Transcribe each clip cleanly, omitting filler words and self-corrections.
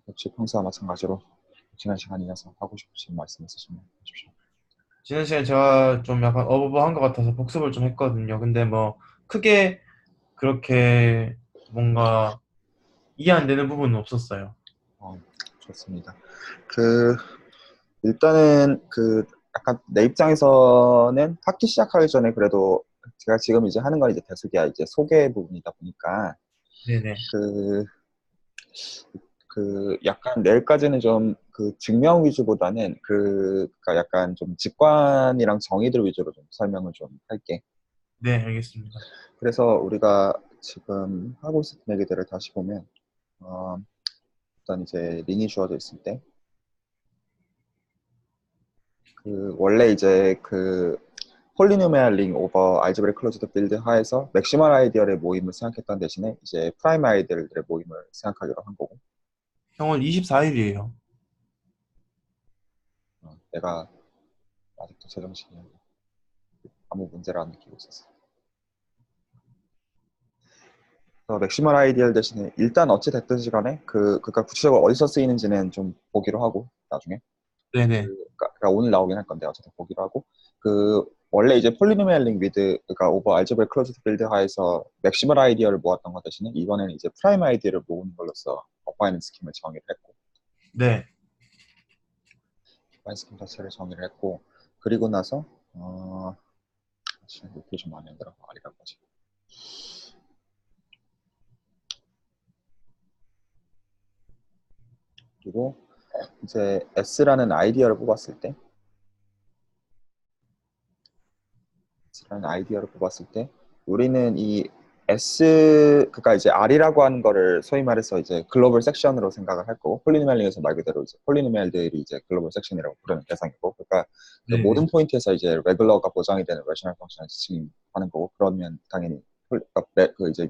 역시 평소와 마찬가지로 지난 시간이어서 하고 싶으신 말씀 있으시면 해주십시오. 지난 시간에 제가 좀 약간 어버버한 것 같아서 복습을 좀 했거든요. 근데 뭐 크게 그렇게 뭔가 이해 안 되는 부분은 없었어요. 어, 좋습니다. 그 일단은 약간 내 입장에서는 학기 시작하기 전에 그래도 제가 지금 이제 하는 건 이제 대수기야 이제 소개 부분이다 보니까 네네. 그 약간 내일까지는 좀 증명 위주보다는 그니까 약간 좀 직관이랑 정의들 위주로 좀 설명을 좀 할게. 네, 알겠습니다. 그래서 우리가 지금 하고 있었던 얘기들을 다시 보면 어, 일단 이제 링이 주어져 있을 때 원래 이제 폴리노미얼 링 오버 알제브레 클로즈드 필드 하에서 맥시멀 아이디어의 모임을 생각했던 대신에 이제 프라임 아이디어들의 모임을 생각하기로 한 거고. 형은 24일이에요. 내가 아직도 제정신이 아무 문제를 안 느끼고 있었어. 맥시멀 아이디어 대신에 일단 어찌 됐든지 간에 그니까 구체적으로 어디서 쓰이는지는 좀 보기로 하고 나중에 네네. 그러니까 오늘 나오긴 할 건데 어쨌든 보기로 하고 원래 이제 폴리노미얼 링 위드 그러니까 오버 알제브레 클로즈드 필드 하에서 맥시멀 아이디어를 모았던 것 대신에 이번에는 이제 프라임 아이디어를 모으는 걸로써 어파이는 스킴을 정의를 했고 네. 어파이는 스킴 자체를 정의를 했고 그리고 나서 지금 이렇게 좀 많이 힘들어 아리라고 하지. 그리고 이제 S라는 아이디어를 뽑았을 때 S라는 아이디어를 뽑았을 때 우리는 이 그러니까 이제 R이라고 하는 거를 소위 말해서 이제 글로벌 섹션으로 생각을 할 거고 폴리노미얼링에서 말 그대로 이제 폴리노미얼들이 이제 글로벌 섹션이라고 부르는 대상이고 그러니까 그 네네. 모든 포인트에서 이제 레귤러가 보장이 되는 레셔널 펑션을 지칭하는 거고 그러면 당연히 이제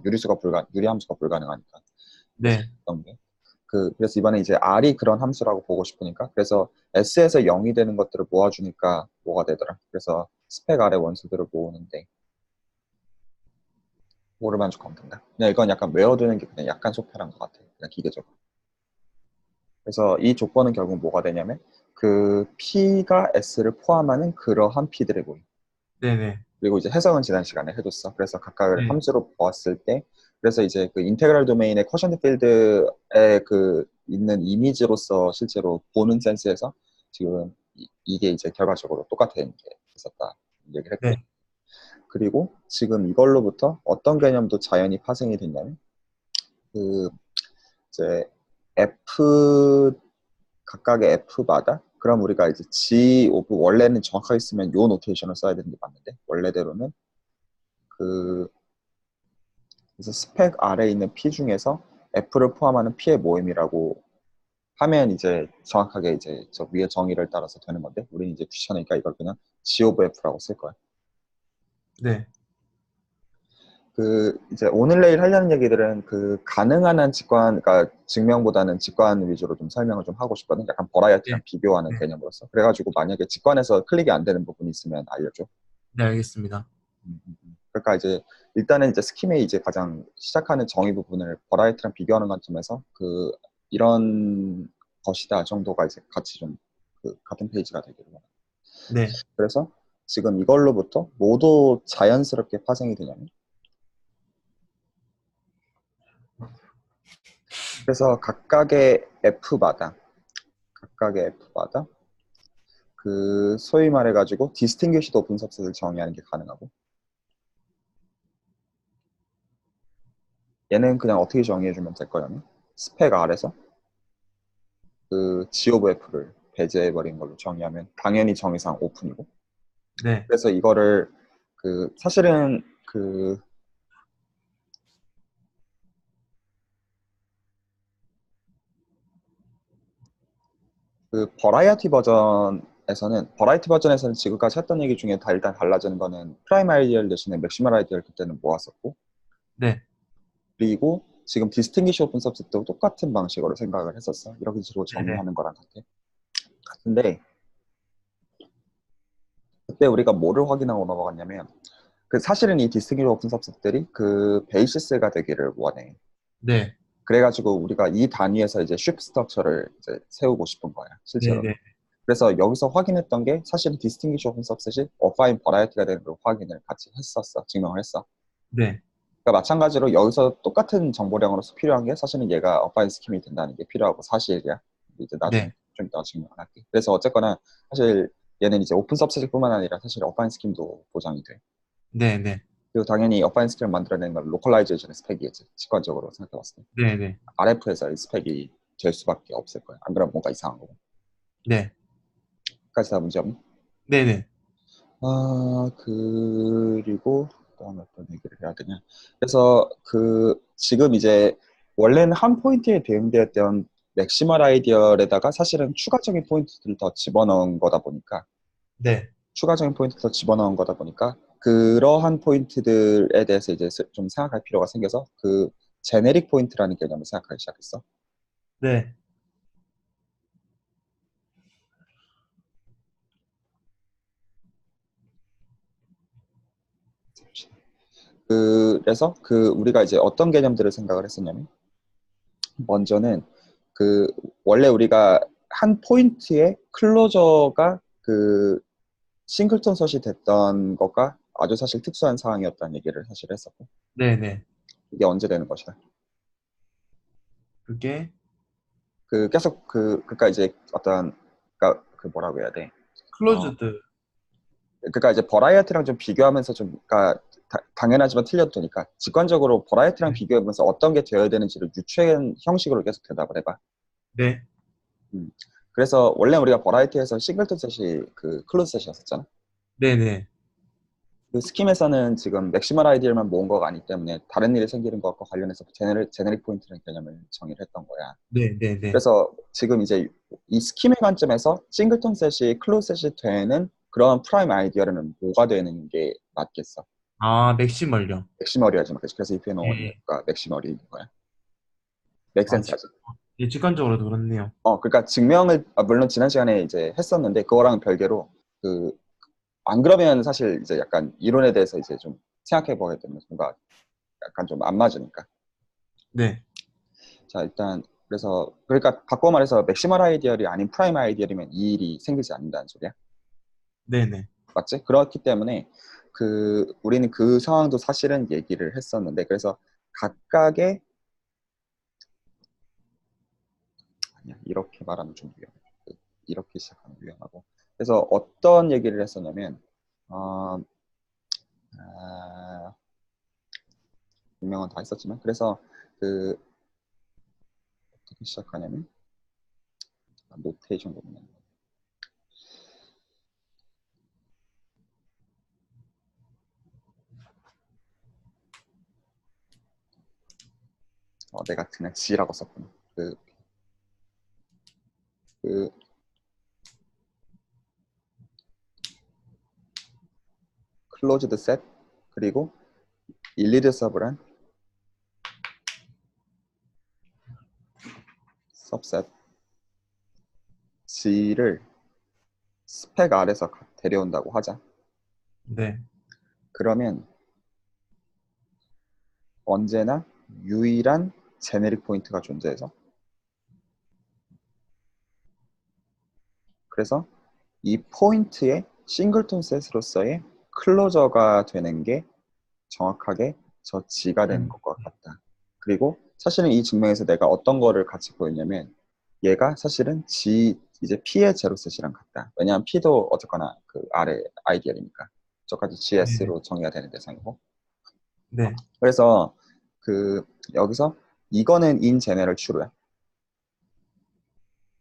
유리함수가 불가능하니까 그래서 네. 어떤 게 그래서 이번에 이제 R이 그런 함수라고 보고 싶으니까 그래서 S에서 0이 되는 것들을 모아주니까 뭐가 되더라. 그래서 스펙 아래 원소들을 모으는데 뭐를 만족하면 된다. 그냥 이건 약간 외워두는 게 그냥 약간 소탈한 것 같아. 그냥 기계적으로. 그래서 이 조건은 결국 뭐가 되냐면 P가 S를 포함하는 그러한 P들의 모임. 네네. 그리고 이제 해석은 지난 시간에 해줬어. 그래서 각각을 네. 함수로 보았을 때 그래서 이제 인테그랄 도메인의 쿼션트 필드에 있는 이미지로서 실제로 보는 센스에서 지금 이게 이제 결과적으로 똑같은 게 있었다 얘기를 했고 네. 그리고 지금 이걸로부터 어떤 개념도 자연히 파생이 됐냐면 그 이제 F 각각의 F마다 그럼 우리가 이제 G 오브 원래는 정확하게 쓰면 요 노테이션을 써야 되는 게 맞는데 원래대로는 그 그래서 스펙 아래에 있는 P 중에서 F를 포함하는 P의 모임이라고 하면 이제 정확하게 이제 저 위에 정의를 따라서 되는 건데 우리는 이제 귀찮으니까 이걸 그냥 G 오브 F라고 쓸 거야. 네. 이제 오늘 내일 하려는 얘기들은 가능한 한 직관, 그러니까 증명보다는 직관 위주로 좀 설명을 좀 하고 싶거든. 약간 버라이어티랑 네. 비교하는 네. 개념으로서. 그래가지고 만약에 직관에서 클릭이 안 되는 부분이 있으면 알려줘. 네, 알겠습니다. 그러니까 이제 일단은 이제 스킴의 이제 가장 시작하는 정의 부분을 버라이어티랑 비교하는 관점에서 이런 것이다 정도가 이제 같이 좀 같은 페이지가 되기를 원합니다. 네. 그래서 지금 이걸로부터 모두 자연스럽게 파생이 되냐면 그래서 각각의 F마다 소위 말해가지고 distinguished open subset을 정의하는 게 가능하고 얘는 그냥 어떻게 정의해주면 될 거냐면 스펙 R에서 G of F를 배제해버린 걸로 정의하면 당연히 정의상 오픈이고 네. 그래서 이거를 사실은 버라이어티 버전에서는 지금까지 했던 얘기 중에 다 일단 달라지는 거는 프라임 아이디얼 대신에 맥시멀 아이디얼 그때는 모았었고 네. 그리고 지금 디스팅기시 오픈 서브셋도 똑같은 방식으로 생각을 했었어. 이렇게 식으로 네네. 정리하는 거랑 같은데 그때 우리가 뭐를 확인하고 넘어갔냐면 사실은 이 디스팅기시 오픈 서브셋들이 베이시스가 되기를 원해. 네. 그래가지고 우리가 이 단위에서 이제 쉽 스트럭처를 이제 세우고 싶은 거야, 네, 실제로. 네, 그래서 여기서 확인했던 게 사실은 디스팅기시 오픈 서브셋이 어파인 버라이어티가 되는 걸 확인을 같이 했었어, 증명을 했어. 네, 그러니까 마찬가지로 여기서 똑같은 정보량으로서 필요한 게 사실은 얘가 어파인 스킴이 된다는 게 필요하고 사실이야. 이제 나중에 네, 좀 이따 증명을 할게. 그래서 어쨌거나 사실 얘는 이제 오픈 서브셋뿐만 아니라 사실 어파인 스킴도 보장이 돼. 네, 네, 그리고 당연히 어파인 스킴을 만들어내는 건 로컬라이제이션의 스펙이겠지. 직관적으로 생각해봤을 때. 네, 네, RF에서 이 스펙이 될 수밖에 없을 거야. 안 그러면 뭔가 이상한 거고. 네, 까지 다 문제 없니? 네, 네, 그리고 또한 어떤 얘기를 해야 되냐. 그래서 지금 이제 원래는 한 포인트에 대응되었던 맥시멀 아이디어에다가 사실은 추가적인 포인트들을 더 집어넣은 거다 보니까 네, 추가적인 포인트를 더 집어넣은 거다 보니까 그러한 포인트들에 대해서 이제 좀 생각할 필요가 생겨서 그 제네릭 포인트라는 개념을 생각하기 시작했어. 네, 그래서 우리가 이제 어떤 개념들을 생각을 했었냐면 먼저는 그 원래 우리가 한 포인트의 클로저가 싱글턴 섯이 됐던 것과 아주 사실 특수한 상황이었다는 얘기를 사실 했었고 네, 네. 이게 언제 되는 것이다. 그게 계속 그러니까 이제 어떤 그러니까 뭐라고 해야 돼. 어 클로즈드. 그러니까 이제 버라이어티랑 좀 비교하면서 좀 그러니까 당연하지만 틀려도 되니까 직관적으로 버라이어티랑 네, 비교하면서 어떤 게 되어야 되는지를 유추한 형식으로 계속 대답을 해봐. 네, 음. 그래서 원래 우리가 버라이어티에서 싱글턴 셋이 클로즈 셋이었었잖아. 네, 네, 그 스킴에서는 지금 맥시멀 아이디어만 모은 거가 아니기 때문에 다른 일이 생기는 것과 관련해서 제네릭 포인트라는 개념을 정의를 했던 거야. 네, 네, 네. 그래서 지금 이제 이 스킴의 관점에서 싱글턴 셋이 클로즈 셋이 되는 그런 프라임 아이디어는 뭐가 되는 게 맞겠어? 아, 맥시멀요. 맥시멀이야지 맞겠지. 그래서 if and 네. only가 맥시멀인 거야. 아, 맥센스하지. 예, 직관적으로도 그렇네요. 그러니까 증명을 물론 지난 시간에 이제 했었는데 그거랑 별개로 그 안 그러면 사실 이제 약간 이론에 대해서 이제 좀 생각해 보게 되면 뭔가 약간 좀 안 맞으니까. 네, 자, 일단 그래서 그러니까 바꿔 말해서 맥시멀 아이디얼이 아닌 프라임 아이디얼이면 이 일이 생기지 않는다는 소리야. 네, 네, 맞지? 그렇기 때문에 우리는 그 상황도 사실은 얘기를 했었는데 그래서 각각의 아니야, 이렇게 말하면 좀 위험해. 이렇게 시작하면 위험하고. 그래서 어떤 얘기를 했었냐면 어, 아, 분명은 다 했었지만 그래서 어떻게 시작하냐면 노테이션 보면 내가 그냥 G라고 썼구나. 그 클로즈드 셋 그리고 일리드서블한 सब셋 G를 스펙 아래서 데려온다고 하자. 네, 그러면 언제나 유일한 제네릭 포인트가 존재해서 그래서 이 포인트의 싱글톤 셋으로서의 클로저가 되는 게 정확하게 저 G가 되는 것과 같다. 그리고 사실은 이 증명에서 내가 어떤 거를 같이 보였냐면 얘가 사실은 이제 P의 제로셋이랑 같다. 왜냐하면 P도 어쨌거나 그 아래 아이디얼이니까 저까지 네, GS로 정의가 되는 대상이고 네, 그래서 여기서 이거는 in general true야.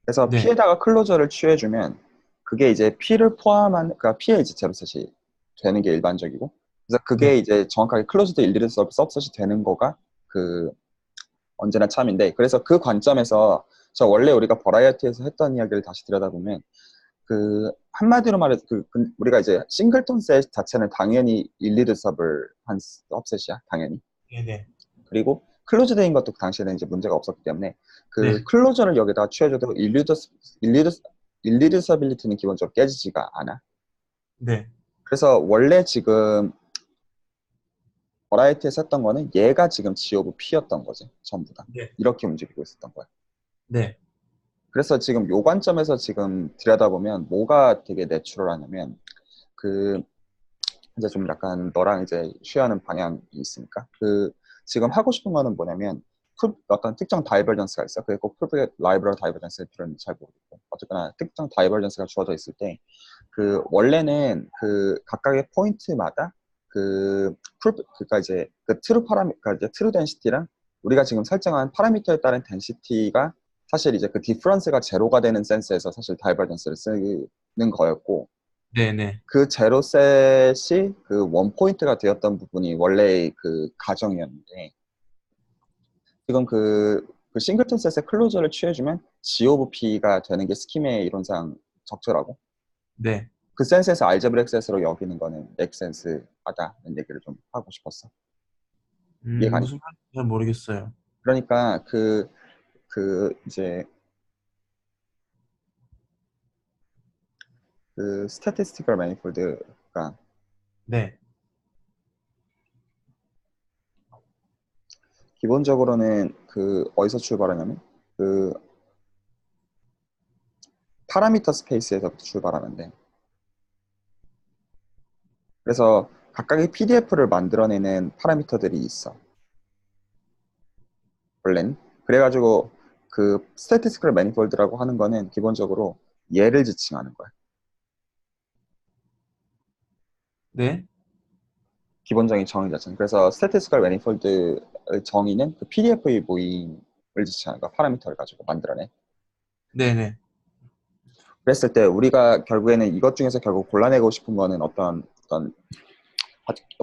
그래서 네, P에다가 클로저를 취해주면 그게 이제 P를 포함한 그러니까 P의 이제 제로셋이 되는 게 일반적이고 그래서 그게 네, 이제 정확하게 클로즈드 일리드 서브셋이 되는 거가 언제나 참인데 그래서 그 관점에서 저 원래 우리가 버라이어티에서 했던 이야기를 다시 들여다보면 한마디로 말해서 우리가 이제 싱글톤 셋 자체는 당연히 일리드 서브를 한 서브셋이야 당연히. 네, 네, 그리고 클로즈드인 것도 그 당시에는 이제 문제가 없었기 때문에 네, 클로저를 여기다 취해줘도 일리드서빌리티는 기본적으로 깨지지가 않아. 네, 그래서 원래 지금 버라이어티에서 했던 거는 얘가 지금 G 오브 P였던 거지. 전부 다. 네. 이렇게 움직이고 있었던 거야. 네. 그래서 지금 요 관점에서 지금 들여다보면 뭐가 되게 내추럴하냐면 그 이제 좀 약간 너랑 이제 쉬어하는 방향이 있으니까 그 지금 하고 싶은 거는 뭐냐면 어떤 특정 다이버전스가 있어. 그게 꼭 풀브렉 라이브럴 다이버전스의 필요는 잘 모르겠고 어쨌거나 특정 다이버전스가 주어져 있을 때 그 원래는 그 각각의 포인트마다 그러니까 이제 그 그러니까 이제 트루 덴시티랑 우리가 지금 설정한 파라미터에 따른 덴시티가 사실 이제 그 디퍼런스가 제로가 되는 센스에서 사실 다이버전스를 쓰는 거였고 네네. 그 제로셋이 그 원 포인트가 되었던 부분이 원래의 그 가정이었는데 지금 그 싱글턴 셋의 클로저를 취해주면 G 오브 P가 되는 게 스킴의 이론상 적절하고 네. 그 센스에서 알제브렉 셋으로 여기는 거는 맥센스하다는 얘기를 좀 하고 싶었어. 이해가니? 무슨 말인지 잘 모르겠어요. 그러니까 이제 그 스태티스티컬 매니폴드가 네. 기본적으로는 그 어디서 출발하냐면 그 파라미터 스페이스에서부터 출발하는데 그래서 각각의 PDF를 만들어내는 파라미터들이 있어. 원래는. 그래가지고 그 statistical manifold라고 하는 거는 기본적으로 얘를 지칭하는 거야. 네. 기본적인 정의 자체는. 그래서 statistical manifold의 정의는 그 PDF의 모임을 지칭하는 거야. 파라미터를 가지고 만들어내. 네네. 그랬을 때 우리가 결국에는 이것 중에서 결국 골라내고 싶은 거는 어떤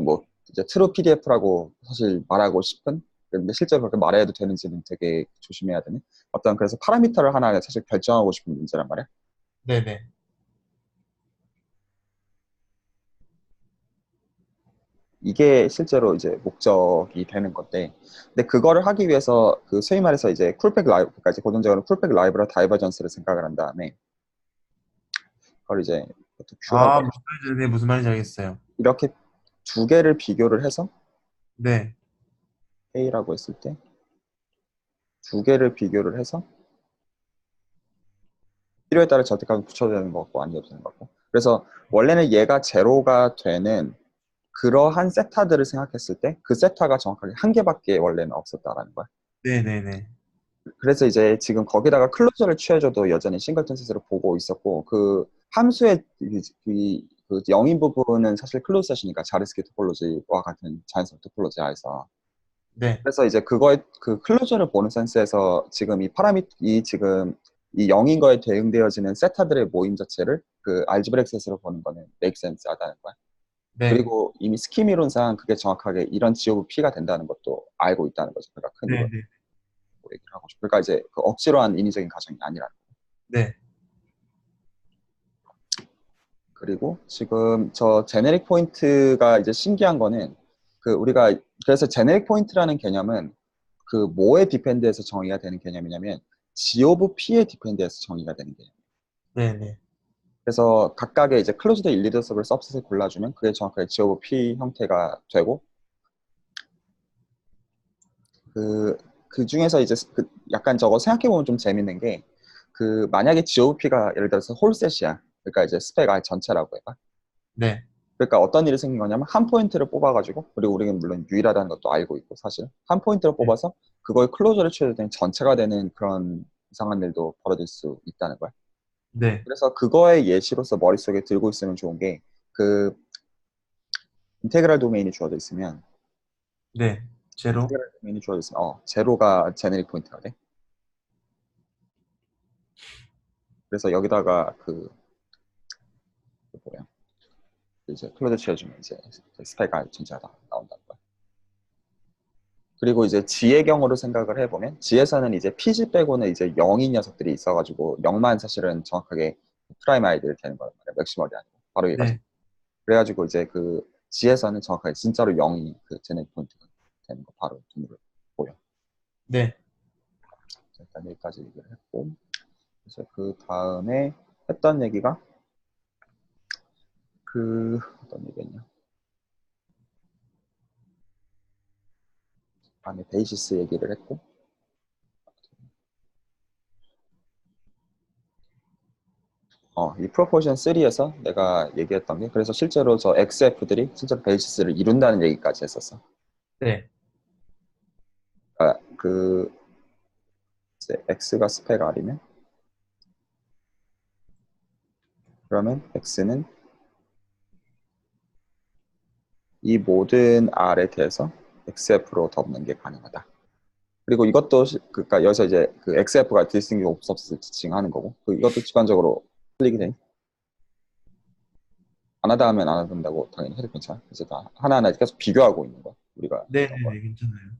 뭐 이제 트루 PDF라고 사실 말하고 싶은 근데 실제로 그렇게 말해도 되는지는 되게 조심해야 되는 어떤 그래서 파라미터를 하나 사실 결정하고 싶은 문제란 말이야. 네네. 이게 실제로 이제 목적이 되는 건데, 근데 그거를 하기 위해서 그 소위 말해서 이제 쿨백 라이브까지 고전적으로 쿨백 라이브러 다이버전스를 생각을 한 다음에 그걸 이제 큐하고 아, 무슨 말인지 알겠어요. 이렇게 두 개를 비교를 해서 네. A라고 했을 때 두 개를 비교를 해서 필요에 따라 절대값을 붙여야 되는 것 같고 아니어도 되는 것 같고 그래서 원래는 얘가 제로가 되는 그러한 세타들을 생각했을 때 그 세타가 정확하게 한 개밖에 원래는 없었다라는 거야. 네네네. 그래서 이제 지금 거기다가 클로저를 취해줘도 여전히 싱글턴 셋으로 보고 있었고 그 함수의 그 영인 부분은 사실 클로즈 셋이니까 자르스키 토폴로지와 같은 자연스러운 토폴로지하에서 네. 그래서 이제 그거의 그 클로저를 보는 센스에서 지금 이 지금 이 영인 거에 대응되어지는 세타들의 모임 자체를 그 알지브렉 셋으로 보는 거는 메이크 센스하다는 거야. 네. 그리고 이미 스킴 이론상 그게 정확하게 이런 G 오브 P가 된다는 것도 알고 있다는 거죠. 그러니까 큰 이론 네네. 얘기를 하고 싶어. 그러니까 이제 그 억지로 한 인위적인 가정이 아니라. 네. 그리고 지금 저 제네릭 포인트가 이제 신기한 거는 그 우리가 그래서 제네릭 포인트라는 개념은 그 뭐에 디펜드해서 정의가 되는 개념이냐면 G 오브 P에 디펜드해서 정의가 되는 개념. 네네. 그래서 각각의 이제 클로즈드 일리더서블 서브셋을 골라주면 그게 정확하게 G 오브 P 형태가 되고 그 중에서 이제 약간 저거 생각해보면 좀 재밌는 게 그 만약에 GOP가 예를 들어서 홀셋이야. 그러니까 이제 스펙 아예 전체라고 해봐. 네. 그러니까 어떤 일이 생긴 거냐면 한 포인트를 뽑아가지고 그리고 우리는 물론 유일하다는 것도 알고 있고 사실 한 포인트를 네. 뽑아서 그거에 클로저를 취해도 전체가 되는 그런 이상한 일도 벌어질 수 있다는 거야. 네. 그래서 그거의 예시로서 머릿속에 들고 있으면 좋은 게 그 인테그랄 도메인이 주어져 있으면 네. 제로. 인테그랄 도메인이 주어져 있으면 제로가 제네릭 포인트가 돼. 그래서 여기다가 그 뭐야 이제 클로저 취해주면 이제 스펙가 전체가 다 나온다는 거야. 그리고 이제 G의 경우로 생각을 해보면 G에서는 이제 PG 빼고는 이제 0인 녀석들이 있어가지고 0만 사실은 정확하게 프라임 아이디를 되는 거란 말이야. 맥시멀이 아니고 바로 얘가지. 네. 그래가지고 이제 그 G에서는 정확하게 진짜로 0이 그 제네릭 포인트가 되는 거 바로 눈으로 보여. 네. 일단 여기까지 얘기를 했고 그래서 그 다음에 했던 얘기가 그 어떤 얘기였냐? 다음에 베이시스 얘기를 했고, 이 프로포션 3에서 내가 얘기했던 게 그래서 실제로 저 XF들이 실제로 베이시스를 이룬다는 얘기까지 했었어. 네. 그러니까 이제 X가 스펙 R이면 그러면 X는 이 모든 R에 대해서 XF로 덮는 게 가능하다. 그리고 이것도 그러니까 여기서 이제 그 XF가 디스팅기 옵서스 지칭하는 거고 이것도 직관적으로 틀리게 돼. 안 하다 하면 안 한다고 당연히 해도 괜찮아. 그래서 다 하나하나 계속 비교하고 있는 거야. 우리가 했던 거. 네네네, 괜찮아요.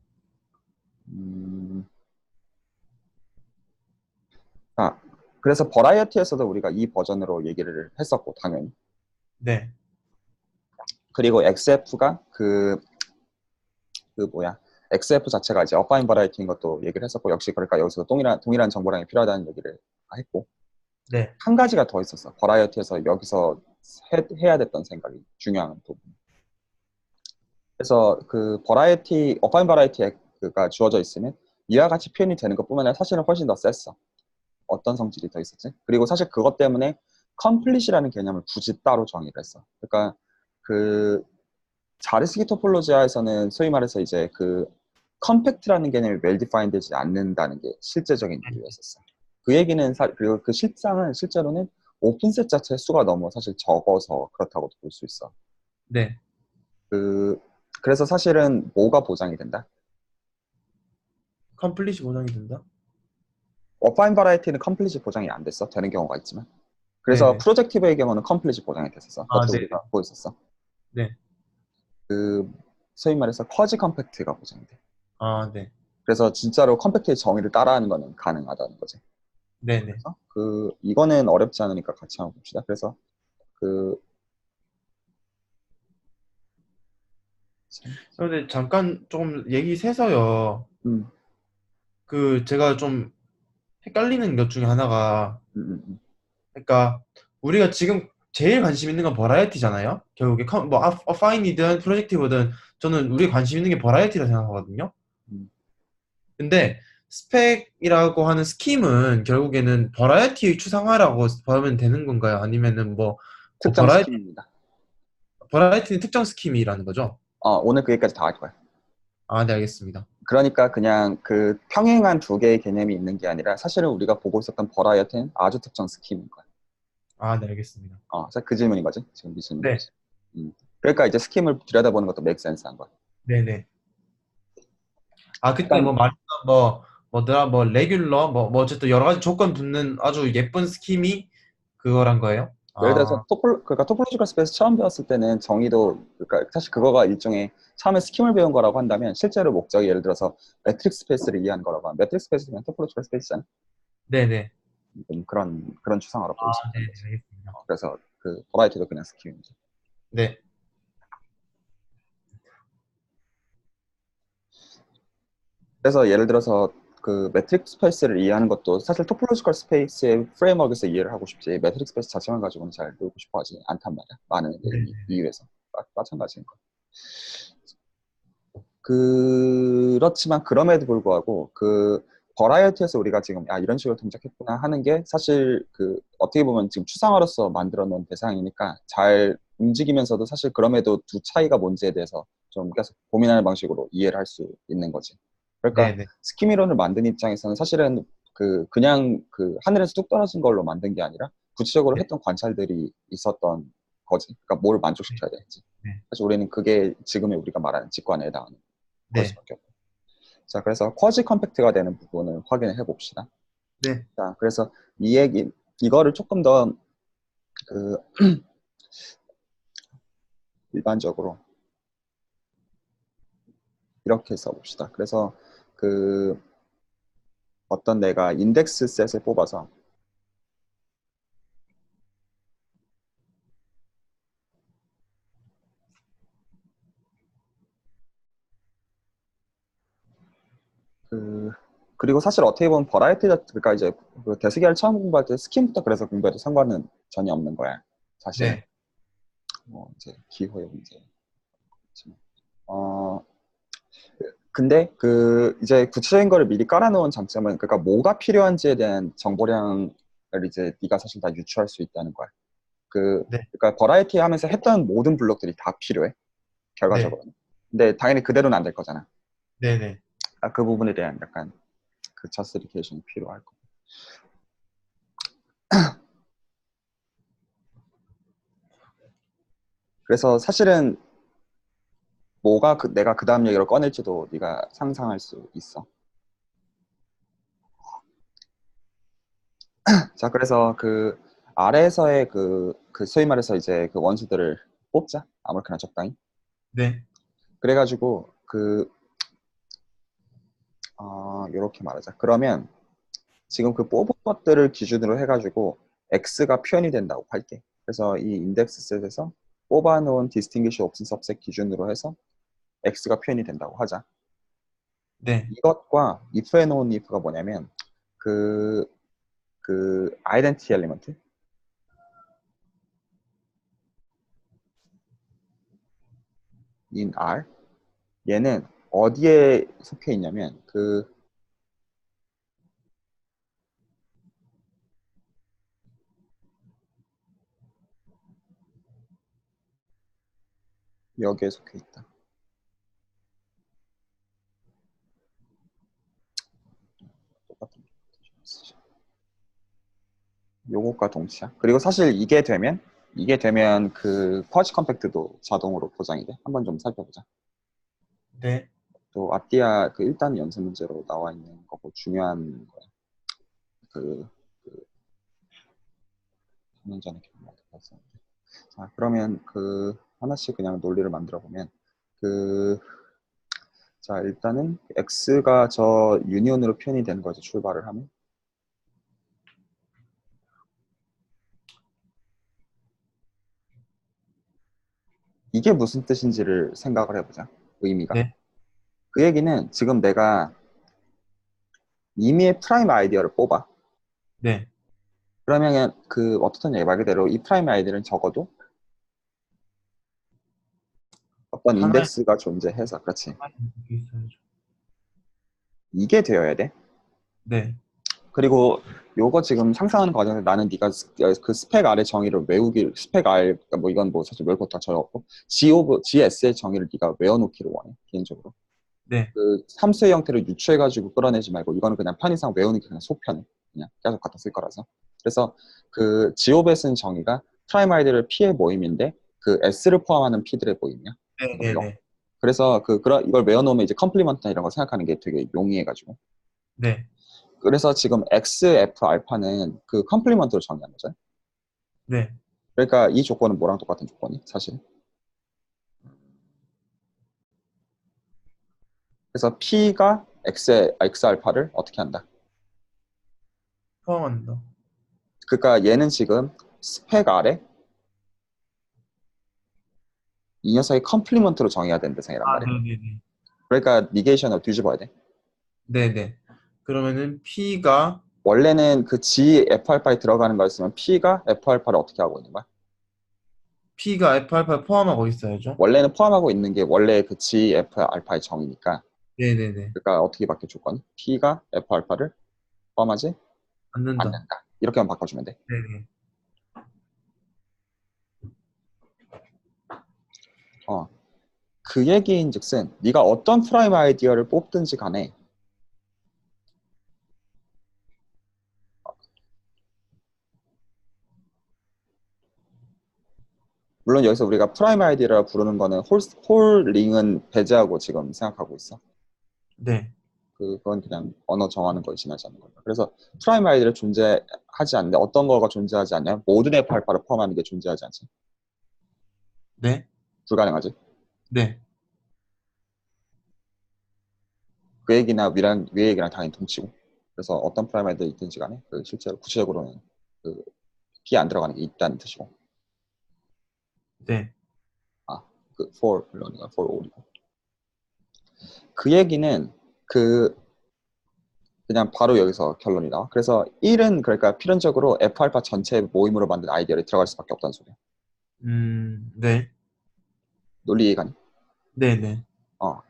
아, 그래서 버라이어티에서도 우리가 이 버전으로 얘기를 했었고 당연히. 네. 그리고 XF가 뭐야? XF 자체가 이제 어파인 버라이어티인 것도 얘기를 했었고 역시 그러니까 여기서 동일한 정보량이 필요하다는 얘기를 했고 네. 한 가지가 더 있었어. 버라이어티에서 여기서 해야 됐던 생각이 중요한 부분. 그래서 그 버라이어티 어파인 버라이어티가 주어져 있으면 이와 같이 표현이 되는 것뿐만 아니라 사실은 훨씬 더 셌어. 어떤 성질이 더 있었지? 그리고 사실 그것 때문에 컴플릿이라는 개념을 굳이 따로 정의를 했어. 그러니까 그 자르스키 토폴로지아에서는 소위 말해서 이제 그 컴팩트라는 개념이 웰 디파인드 되지 않는다는 게 실제적인 이유였었어. 그 얘기는 그리고 그 실상은 실제로는 오픈셋 자체의 수가 너무 사실 적어서 그렇다고도 볼 수 있어. 네. 그래서 사실은 뭐가 보장이 된다? 컴플릿이 보장이 된다? 어파인 버라이티는 컴플릿이 보장이 안 됐어. 되는 경우가 있지만. 그래서 네네. 프로젝티브의 경우는 컴플릿이 보장이 됐었어. 아, 그것도 네네. 우리가 보였었어. 네. 그 소위 말해서 쿼지 컴팩트가 보장이 돼. 아, 네. 그래서 진짜로 컴팩트의 정의를 따라하는 거는 가능하다는 거지. 네네. 그래서 이거는 어렵지 않으니까 같이 한번 봅시다. 그래서 그 근데 잠깐 좀 얘기 세서요. 음, 제가 좀 헷갈리는 것 중에 하나가, 음, 음, 음. 그러니까 우리가 지금 제일 관심 있는 건 버라이어티잖아요. 결국에 어파인이든 프로젝티브든 저는 우리가 관심 있는 게 버라이어티라 생각하거든요. 음. 근데 스펙이라고 하는 스킴은 결국에는 버라이어티 추상화라고 보면 되는 건가요? 아니면은 뭐 그 특정 스킨입니다. 버라이어티는 특정 스킴이라는 거죠? 오늘 그 얘기까지 다 할 거야. 아, 네, 알겠습니다. 그러니까 그냥 그 평행한 두 개의 개념이 있는 게 아니라 사실은 우리가 보고 있었던 버라이어티는 아주 특정 스킨인 거야. 아, 네, 알겠습니다. 그 질문인 거지. 지금 네 질문인 네, 거지. 그러니까 이제 스킴을 들여다보는 것도 맥 센스한 거야. 네네. 아, 그때 뭐 일단 말했던 뭐더라, 뭐 레귤러, 어쨌든 여러 가지 조건 붙는 아주 예쁜 스킴이 그거란 거예요? 예를 들어서 아, 그러니까 토폴로지컬 스페이스 처음 배웠을 때는 정의도 그러니까 사실 그거가 일종의 처음에 스킴을 배운 거라고 한다면 실제로 목적이 예를 들어서 매트릭스 스페이스를 이해한 거라고 하면 매트릭스 스페이스면 토폴로지컬 스페이스잖아. 네네. 그런 추상화로 아, 보일 수 있다는 네, 거지. 알겠습니다. 그래서 그 버라이티도 그냥 스킴입니다. 네, 그래서 예를 들어서 그 매트릭스 스페이스를 이해하는 것도 사실 토폴로지컬 스페이스의 프레임워크에서 이해를 하고 싶지 매트릭스 스페이스 자체만 가지고는 잘 놀고 싶어 하지 않단 말이야. 많은 네, 이유에서 마찬가지인 거야. 그렇지만 그럼에도 불구하고 그 버라이어티에서 우리가 지금 이런 식으로 동작했구나 하는 게 사실 그 어떻게 보면 지금 추상화로서 만들어 놓은 대상이니까 잘 움직이면서도 사실 그럼에도 두 차이가 뭔지에 대해서 좀 계속 고민하는 방식으로 이해를 할 수 있는 거지. 그러니까 네, 네, 스키미론을 만든 입장에서는 사실은 그냥 그 하늘에서 뚝 떨어진 걸로 만든 게 아니라 구체적으로 네, 했던 관찰들이 있었던 거지. 그러니까 뭘 네, 만족시켜야 되는지. 네, 사실 우리는 그게 지금의 우리가 말하는 직관에 해당하는 걸 네, 수밖에 없고. 자, 그래서 쿼지 컴팩트가 되는 부분을 확인을 해봅시다. 네, 자, 그래서 이거를 조금 더 그 일반적으로 이렇게 써봅시다. 그래서 그 어떤 내가 인덱스 셋을 뽑아서 그리고 사실 어떻게 보면 버라이티 그러니까 이제 그 대스기를 처음 공부할 때 스킨부터 그래서 공부해도 상관은 전혀 없는 거야. 사실 네, 뭐 이제 기호의 문제. 어, 근데 그 이제 구체적인 거를 미리 깔아놓은 장점은 그러니까 뭐가 필요한지에 대한 정보량을 이제 네가 사실 다 유추할 수 있다는 거야. 네, 그러니까 버라이티 하면서 했던 모든 블록들이 다 필요해. 네, 결과적으로는. 근데 당연히 그대로는 안 될 거잖아. 네, 네, 아, 그 부분에 대한 약간 그 저스티피케이션이 필요할 거. 그래서 사실은 뭐가 내가 그 다음 얘기를 꺼낼지도 네가 상상할 수 있어. 자, 그래서 그 아래에서의 그 소위 말해서 이제 그 원수들을 뽑자. 아무렇게나 적당히. 네, 그래가지고 이렇게 말하자. 그러면 지금 그 뽑은 것들을 기준으로 해가지고 X가 표현이 된다고 할게. 그래서 이 인덱스 셋에서 뽑아놓은 distinguish option subset 기준으로 해서 X가 표현이 된다고 하자. 네, 이것과 if에 놓은 if가 뭐냐면 그, 그 identity element in R 얘는 어디에 속해 있냐면 여기에 속해 있다. 똑같은 요것과 동치야. 그리고 사실 이게 되면 그 퍼지 컴팩트도 자동으로 보장이 돼. 한번 좀 살펴보자. 네, 또 앞뒤야 그 1단 연습 문제로 나와 있는 거고 중요한 거야. 그, 그 3년 전에 봤었는데. 자, 그러면 그 하나씩 그냥 논리를 만들어 보면 그 자, 일단은 x가 저 유니온으로 표현이 되는 거죠. 출발을 하면. 이게 무슨 뜻인지를 생각을 해보자. 의미가. 네, 그 얘기는 지금 내가 이미의 프라임 아이디어를 뽑아. 네. 그러면 그 어떻든 얘기 말 그대로 이 프라임 아이디어는 적어도 어떤 하나의 인덱스가 존재해서 그렇지. 여기 있어야죠. 이게 되어야 돼. 네, 그리고 요거 지금 상상하는 과정에서 나는 네가 그 스펙 R의 정의를 외우길 스펙 R 그러니까 뭐 이건 뭐 사실 외울 것도 다 적었고 GS의 정의를 네가 외워놓기를 원해 개인적으로. 네, 그 함수의 형태를 유추해가지고 끌어내지 말고 이거는 그냥 편의상 외우는 게 그냥 속편해. 그냥 계속 갖다 쓸 거라서. 그래서 그 GOB에 쓴 정의가 프라임 아이디를 P의 모임인데 그 S를 포함하는 P들의 모임이야. 네, 네, 물론. 네, 그래서 이걸 외워놓으면 이제 컴플리먼트나 이런 거 생각하는 게 되게 용이해가지고. 네, 그래서 지금 XF 알파는 그 컴플리먼트로 정의한 거죠. 네. 그러니까 이 조건은 뭐랑 똑같은 조건이 사실. 그래서 P가 X 알파를 어떻게 한다. 포함한다. 그러니까 얘는 지금 스펙 R에 이 녀석의 컴플리먼트로 정의해야 되는 대상이란 아, 말이야. 네, 네, 네. 그러니까 니게이션을 뒤집어야 돼. 네, 네. 그러면은 P가 원래는 그 G F 알파에 들어가는 거였으면 P가 F 알파를 어떻게 하고 있는 거야? F 알파 포함하고 있어야죠. 원래는 포함하고 있는 게 원래 그 G F 알파의 정의니까. 네, 네, 네. 그러니까 어떻게 바뀌어 조건이? P가 F 알파를 포함하지 않는다. 않는다. 이렇게만 바꿔주면 돼. 네, 네. 어. 그 얘기인즉슨 네가 어떤 프라임 아이디어를 뽑든지 간에 물론 여기서 우리가 프라임 아이디어라 부르는 거는 홀 링은 배제하고 지금 생각하고 있어. 네, 그건 그냥 언어 정하는 거에 지나지 않는 거예요. 그래서 프라임 아이디어를 존재하지 않는데 어떤 거가 존재하지 않냐? 모든 F 알파를 포함하는 게 존재하지 않지. 네, 불가능하지. 네, 그 얘기나 위 얘기랑 당연히 동치고. 그래서 어떤 프라임 아이디어 있든지 간에 그 실제로 구체적으로는 그 P 안 들어가는 게 있다는 뜻이고. 네, 아, 그 for 물론이고 for all이고. 그 얘기는 그 그냥 바로 여기서 결론이 나와. 그래서 1은 그러니까 필연적으로 F 알파 전체 모임으로 만든 아이디어를 들어갈 수밖에 없다는 소리야. 네, 논리 이해가니? 네, 네,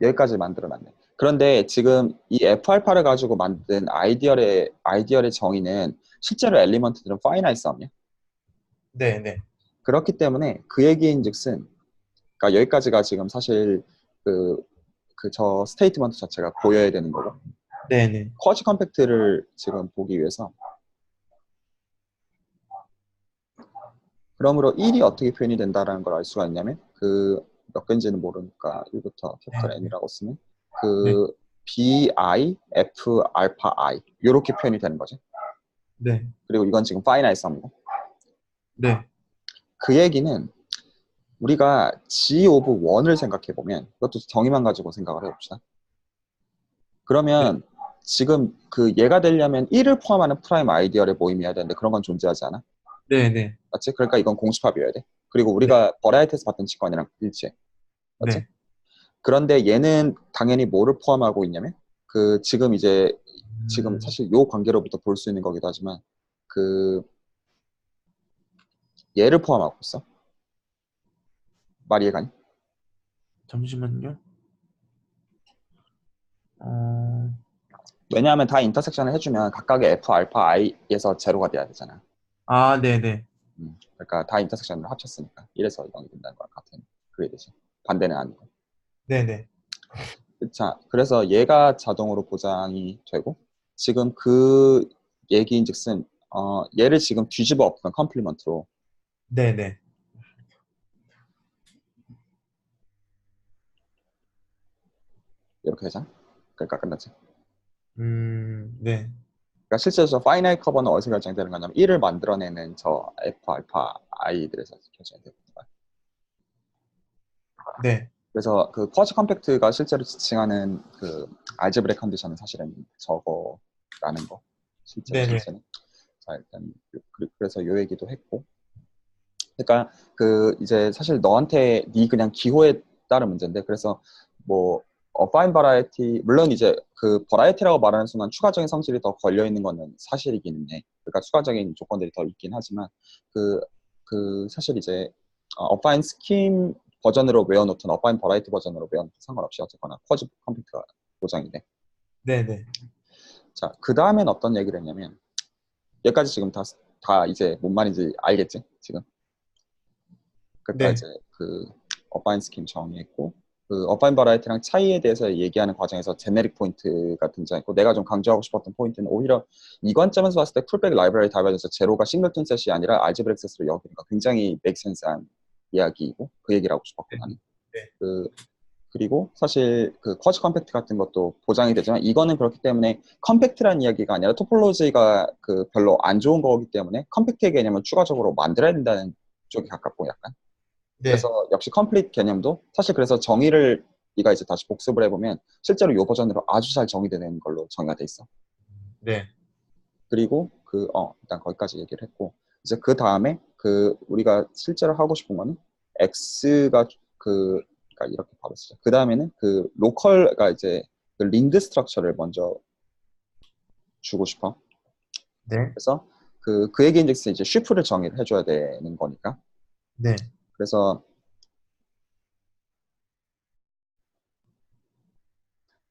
여기까지 만들어놨네. 그런데 지금 이 F알파를 가지고 만든 아이디얼의 정의는 실제로 엘리먼트들은 파이나이트 썸이야. 네, 네. 그렇기 때문에 그 얘기인즉슨, 그러니까 여기까지가 지금 사실 저 스테이트먼트 자체가 보여야 되는 거고, 네, 네. 쿼지 컴팩트를 지금 보기 위해서, 그러므로 1이 어떻게 표현이 된다라는 걸 알 수가 있냐면, 몇 개인지는 모르니까 1부터 네, 캐피탈 N이라고 쓰면 네. BI, F, 알파 I 이렇게 표현이 되는 거죠. 네. 그리고 이건 지금 파이나이트 썸이고, 네. 그 얘기는 우리가 G 오브 1을 생각해 보면, 이것도 정의만 가지고 생각을 해봅시다. 네. 그러면 지금 얘가 되려면 1을 포함하는 프라임 아이디어의 모임이어야 되는데 그런 건 존재하지 않아. 네. 네. 맞지? 그러니까 이건 공집합이어야 돼. 그리고 네. 우리가 버라이어티에서 봤던 직관이랑 일치해. 맞지? 네. 그런데 얘는 당연히 뭐를 포함하고 있냐면 지금 음, 사실 요 관계로부터 볼 수 있는 거기도 하지만 그 얘를 포함하고 있어. 말이 이해가니? 잠시만요. 어, 왜냐하면 다 인터섹션을 해주면 각각의 F 알파 I에서 제로가 돼야 되잖아. 아, 네, 네. 그러니까 다 인터섹션으로 합쳤으니까 이래서 0이 된다는 거랑 같은 그레이드지. 반대는 아니고. 네, 네. 자, 그래서 얘가 자동으로 보장이 되고 지금 그 얘기인즉슨 얘를 지금 뒤집어 엎은 컴플리먼트로 네, 네. 이렇게 되잖아. 그러니까 끝났지. 네. 그러니까 실제로 파이나이트 커버는 어디서 결정되는 거냐면 1을 만들어내는 저 F 알파 I들에서 결정되는 거야. 네. 그래서 쿼지 컴팩트가 실제로 지칭하는 알제브레 컨디션은 사실은 저거라는 거. 실제로 네, 네. 전체는. 자, 일단 그래서 요 얘기도 했고. 그러니까 이제 사실 너한테 네 그냥 기호에 따른 문제인데 그래서 뭐 어파인 버라이티 물론 이제 버라이티라고 말하는 순간 추가적인 성질이 더 걸려 있는 거는 사실이긴 해. 그러니까 추가적인 조건들이 더 있긴 하지만 그 사실 이제 어파인 스킨 버전으로 외워놓든 어파인 버라이티 버전으로 외워놓든 상관없이 어쨌거나 쿼즈 컴퓨터가 보장이 돼. 네, 네. 자, 그 다음엔 어떤 얘기를 했냐면 여기까지 지금 다 이제 뭔 말인지 알겠지? 지금 그다 네. 이제 어파인 스킨 정의했고 어파인 버라이티랑 차이에 대해서 얘기하는 과정에서 제네릭 포인트가 등장했고 내가 좀 강조하고 싶었던 포인트는 오히려 이 관점에서 봤을 때 풀백 라이브러리 다이버전스 제로가 싱글톤 셋이 아니라 알제브렉 셋으로 여기는 거 굉장히 맥센스한 이야기이고 그 얘기를 하고 싶었고 네. 나는 네. 그리고 사실 쿼즈 컴팩트 같은 것도 보장이 되지만 이거는 그렇기 때문에 컴팩트라는 이야기가 아니라 토폴로지가 별로 안 좋은 거기 때문에 컴팩트의 개념을 추가적으로 만들어야 된다는 쪽이 가깝고 약간 네. 그래서 역시 컴플리트 개념도 사실 그래서 정의를 네가 이제 다시 복습을 해보면 실제로 이 버전으로 아주 잘 정의되는 걸로 정의가 돼 있어. 네. 그리고 일단 거기까지 얘기를 했고 이제 그 다음에 우리가 실제로 하고 싶은 거는 X가 그러니까 이렇게 바로 쓰자. 그 다음에는 로컬가 이제 린드 스트럭처를 먼저 주고 싶어. 네. 그래서 그 얘기 인덱스 이제 쉬프를 정의를 해줘야 되는 거니까. 네. 그래서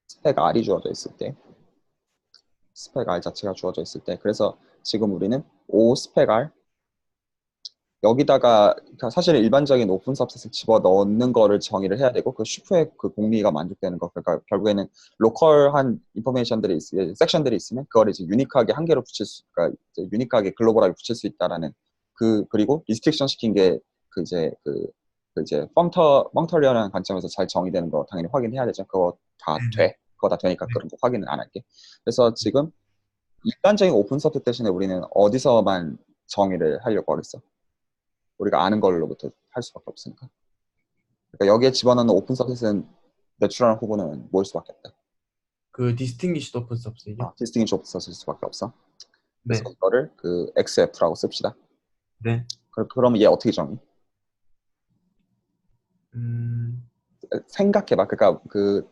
스펙 R이 주어져 있을 때 스펙 R 자체가 주어져 있을 때 그래서 지금 우리는 O 스펙 R 여기다가 그러니까 사실 일반적인 오픈 서브셋을 집어넣는 거를 정의를 해야 되고 슈프의 공리가 만족되는 거 그러니까 결국에는 로컬한 인포메이션들이 섹션들이 있으면 그걸 이제 유니크하게 한 개로 붙일 수 그러니까 이제 유니크하게 글로벌하게 붙일 수 있다라는 그리고 리스트릭션 시킨 게 이제 펑터리언한 관점에서 잘 정의되는 거 당연히 확인해야 되죠. 그거 다 네. 돼. 그거 다 되니까 네. 그런 거 확인은 안 할게. 그래서 지금 일반적인 오픈 서브 대신에 우리는 어디서만 정의를 하려고 하겠어? 우리가 아는 걸로부터 할 수밖에 없으니까. 그러니까 여기에 집어넣는 오픈 서밋은 내추럴 후보는 모일 수밖에 없다. 그 디스팅기시드 오픈 서브스요? 디스팅이시 오픈 서밋일 수밖에 없어. 그래서 네. 이거를 XF라고 씁시다. 네. 그러면 얘 어떻게 정의? 음, 생각해봐. 그러니까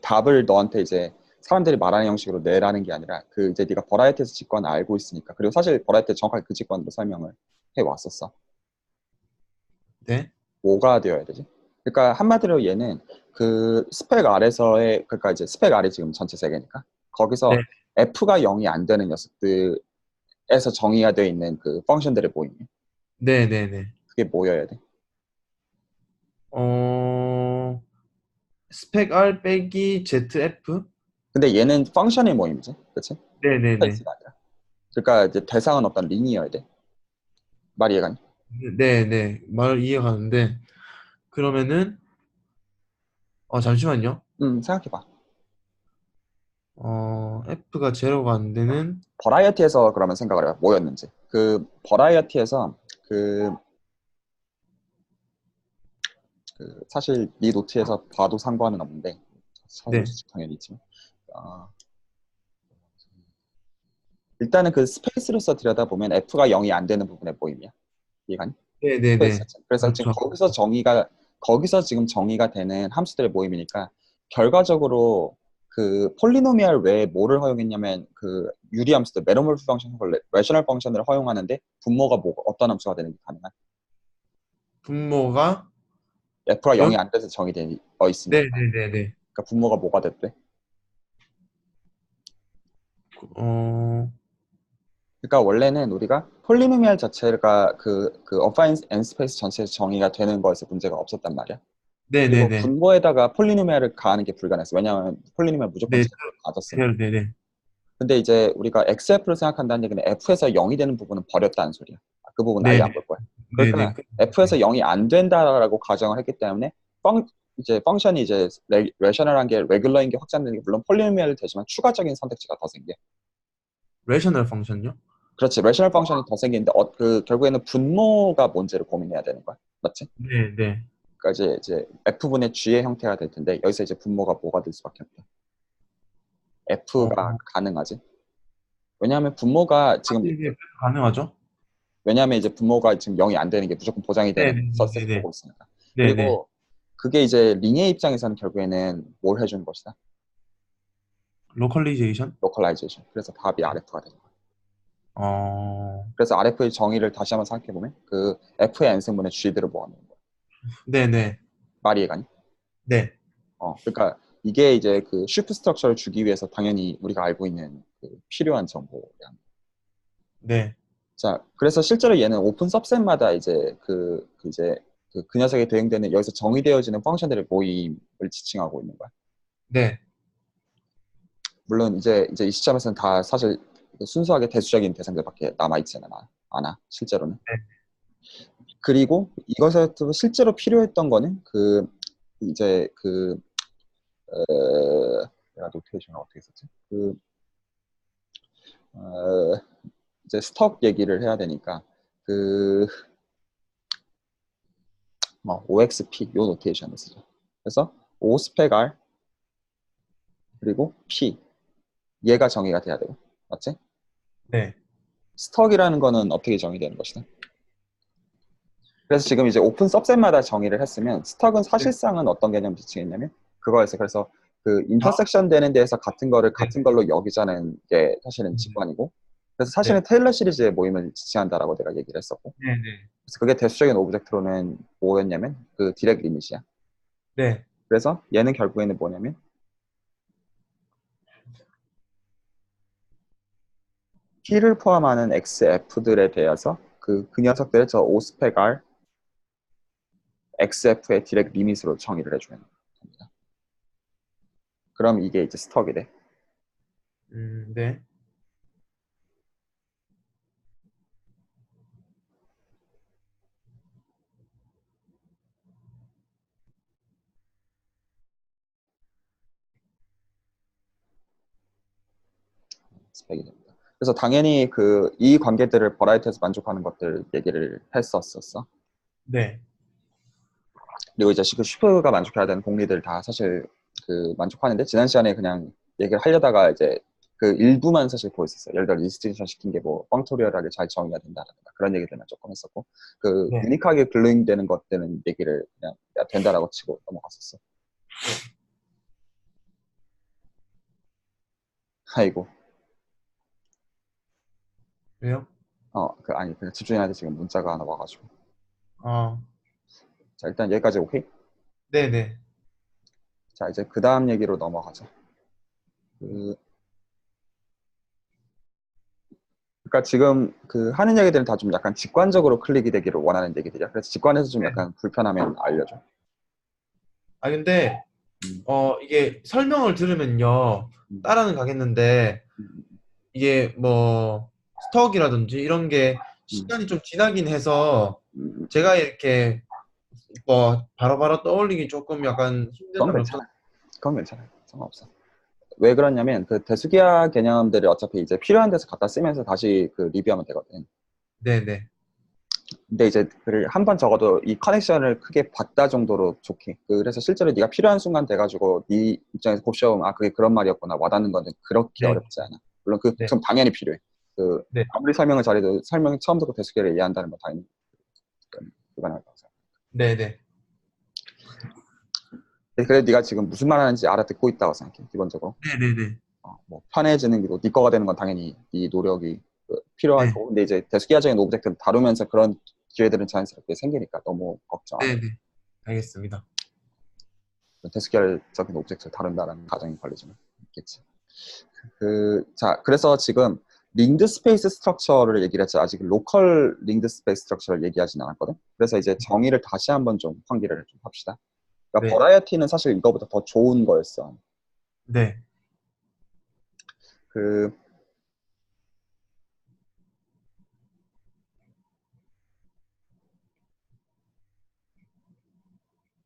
답을 너한테 이제 사람들이 말하는 형식으로 내라는 게 아니라 이제 네가 버라이어티에서 직관을 알고 있으니까. 그리고 사실 버라이어티 정확하게 그 직관으로 설명을 해 왔었어. 네. 뭐가 되어야 되지? 그러니까 한마디로 얘는 그 스펙 아래서의 그러니까 이제 스펙 아래 지금 전체 세계니까 네, 거기서 F가 0이 안 되는 녀석들에서 정의가 되어 있는 그 펑션들의 모임이에요. 네, 네, 네. 그게 뭐여야 돼? 어, 스펙 R 빼기 ZF? 근데 얘는 펑션의 모임이지, 그렇지? 네, 네, 네. 스페이스가 아니라. 그러니까 이제 대상은 어떤 링이어야 돼. 말이 이해가니? 네, 네. 말 이해가는데, 그러면은, 잠시만요. 생각해봐. F가 제로가 안 되는, 버라이어티에서 그러면 생각을 해봐. 뭐였는지. 그 버라이어티에서 그, 사실 이 노트에서 봐도 상관은 없는데 사실 네, 당연히 있지만 어, 일단은 그 스페이스로서 들여다보면 F가 0이 안 되는 부분의 모임이야. 이해가니? 네, 네, 스페이스 네. 자체. 그래서 지금 그렇죠. 거기서 지금 정의가 되는 함수들의 모임이니까 결과적으로 그 폴리노미얼 외에 뭐를 허용했냐면 그 유리 함수들, 메로몰프 펑션, 레셔널 펑션을 허용하는데 분모가 뭐 어떤 함수가 되는 게 가능한? 분모가 F가 0? 0이 안 돼서 정의되어 네, 있으니까. 네, 네, 네. 그러니까 분모가 뭐가 됐대? 어, 그러니까 원래는 우리가 폴리노미얼 자체가 그 어파인 앤 스페이스 전체에서 정의가 되는 거에서 문제가 없었단 말이야. 네, 네, 그리고 네. 분모에다가 폴리노미얼을 가하는 게 불가능했어. 왜냐하면 폴리노미얼 무조건 네, 제로를 가졌으니까. 네, 네, 네. 근데 이제 우리가 XF를 생각한다는 얘기는 F에서 0이 되는 부분은 버렸다는 소리야. 그 부분 아예 네, 안 볼 거야. 네, 그러면 네. F에서 0이 안 된다라고 가정을 했기 때문에 이제 펑션이 이제 레셔널한 게 레귤러인 게 확장되는 게 물론 폴리노미얼이 되지만 추가적인 선택지가 더 생겨. 레이셔널 펑션요? 그렇지. 레셔널 펑션이 더 생기는데 그 결국에는 분모가 뭔지를 고민해야 되는 거야. 맞지? 네, 네. 그러니까 이제 F분의 G의 형태가 될 텐데 여기서 이제 분모가 뭐가 될 수밖에 없다. 어, F가 가능하지. 왜냐하면 분모가 지금 이게 가능하죠? 왜냐하면 이제 분모가 지금 0이 안 되는 게 무조건 보장이 네, 되는 네, 네, 서스에서 네. 보고 있으니까. 네, 네. 그리고 그게 이제 링의 입장에서는 결국에는 뭘 해주는 것이다. 로컬리제이션? 로컬라이제이션. 그래서 답이 RF가 되는 거야. 어, 그래서 RF의 정의를 다시 한번 생각해보면 그 F의 n승분의 G들을 모아놓는 거야. 네, 네. 말이 이해가니? 네. 그러니까 이게 이제 그 슈프 스트럭처를 주기 위해서 당연히 우리가 알고 있는 그 필요한 정보야. 네. 자, 그래서 실제로 얘는 오픈 सब셋마다 이제 그 녀석에 대응되는 여기서 정의되어지는 펑션들의 모임을 지칭하고 있는 거야. 네. 물론 이제 이 시점에서는 다 사실 순수하게 대수적인 대상들밖에 남아있지는 않아, 실제로는. 네. 그리고 이것에서 실제로 필요했던 거는 이제 내가 노테이션을 어떻게 썼지? 어, 이제 스톡 얘기를 해야 되니까 그 OXP 요 노테이션을 쓰죠. 그래서 O 스펙 R 그리고 P 얘가 정의가 돼야 되고 맞지? 네. 스톡이라는 거는 어떻게 정의되는 것이다? 그래서 지금 이제 오픈 सब셋마다 정의를 했으면 스톡은 네. 사실상은 어떤 개념 지칭했냐면 그거였어요. 그래서 그 아, 인터섹션 되는 데에서 같은 거를 네. 같은 걸로 여기자는 게 사실은 직관이고 그래서 네. 사실은 테일러 시리즈의 모임을 지칭한다라고 내가 얘기를 했었고 네. 네. 그래서 그게 대수적인 오브젝트로는 뭐였냐면 그 디렉 리밋이야. 네. 그래서 얘는 결국에는 뭐냐면 P를 포함하는 XF들에 대해서 그 녀석들의 저 오스펙 R XF의 디렉 리밋으로 정의를 해주는 겁니다. 그럼 이게 이제 스톡이 돼. 네. 스펙이 됩니다. 그래서 당연히 이 관계들을 버라이트에서 만족하는 것들 얘기를 했었었어. 네. 그리고 이제 그 슈퍼가 만족해야 되는 공리들 다 사실 만족하는데 지난 시간에 그냥 얘기를 하려다가 이제 그 일부만 사실 보였었어요. 예를 들어 리스트리션 시킨 게 뭐 뻥토리얼하게 잘 정의가 된다든가 그런 얘기들만 조금 했었고 그 네. 유니크하게 글루잉 되는 것들은 얘기를 그냥 된다라고 치고 넘어갔었어. 아이고. 왜요? 아니 그냥 집중해야 돼. 지금 문자가 하나 와가지고. 아, 자 일단 여기까지 오케이? 네, 네. 자, 이제 그 다음 얘기로 넘어가자. 그, 그러니까 지금 그 하는 얘기들은 다 좀 약간 직관적으로 클릭이 되기를 원하는 얘기들이야. 그래서 직관에서 좀 약간 불편하면 알려줘. 아, 근데, 음, 이게 설명을 들으면요, 음, 따라는 가겠는데, 음, 이게 뭐, 스톡이라든지 이런 게 음, 시간이 좀 지나긴 해서, 음. 제가 이렇게 뭐, 바로바로 떠올리기 조금 약간 힘든 그건 점이 없어서, 괜찮아. 그건 괜찮아. 상관없어. 왜 그러냐면 그 대수기하 개념들이 어차피 이제 필요한 데서 갖다 쓰면서 다시 그 리뷰하면 되거든. 네네. 근데 이제 그를 한 번 적어도 이 커넥션을 크게 봤다 정도로 좋게. 그래서 실제로 네가 필요한 순간 돼가지고 네 입장에서 곱씹으면 아 그게 그런 말이었구나 와닿는 건데 그렇게 네, 어렵지 않아. 물론 그 네, 복습 당연히 필요해. 그 네, 아무리 설명을 잘해도 설명 처음부터 대수기하를 이해한다는 건 당연히 불가능하다고 생각해. 네, 네, 그래서 네가 지금 무슨 말 하는지 알아듣고 있다고 생각해. 기본적으로. 네, 네, 네, 뭐 편해지는 게 네 거가 되는 건 당연히 네 노력이 필요할 네, 거고 근데 이제 대수기하적인 오브젝트를 다루면서 그런 기회들은 자연스럽게 생기니까 너무 걱정 안 해. 네, 네. 알겠습니다. 대수기하적인 오브젝트를 다룬다는 가정이 걸리지는 있겠지. 자, 그래서 지금 링드 스페이스 스트럭처를 얘기를 했지 아직 로컬 링드 스페이스 스트럭처를 얘기하진 않았거든. 그래서 이제 정의를 다시 한번 좀 환기를 좀 합시다. 그러니까 네, 버라이어티는 사실 이거보다 더 좋은 거였어. 네, 그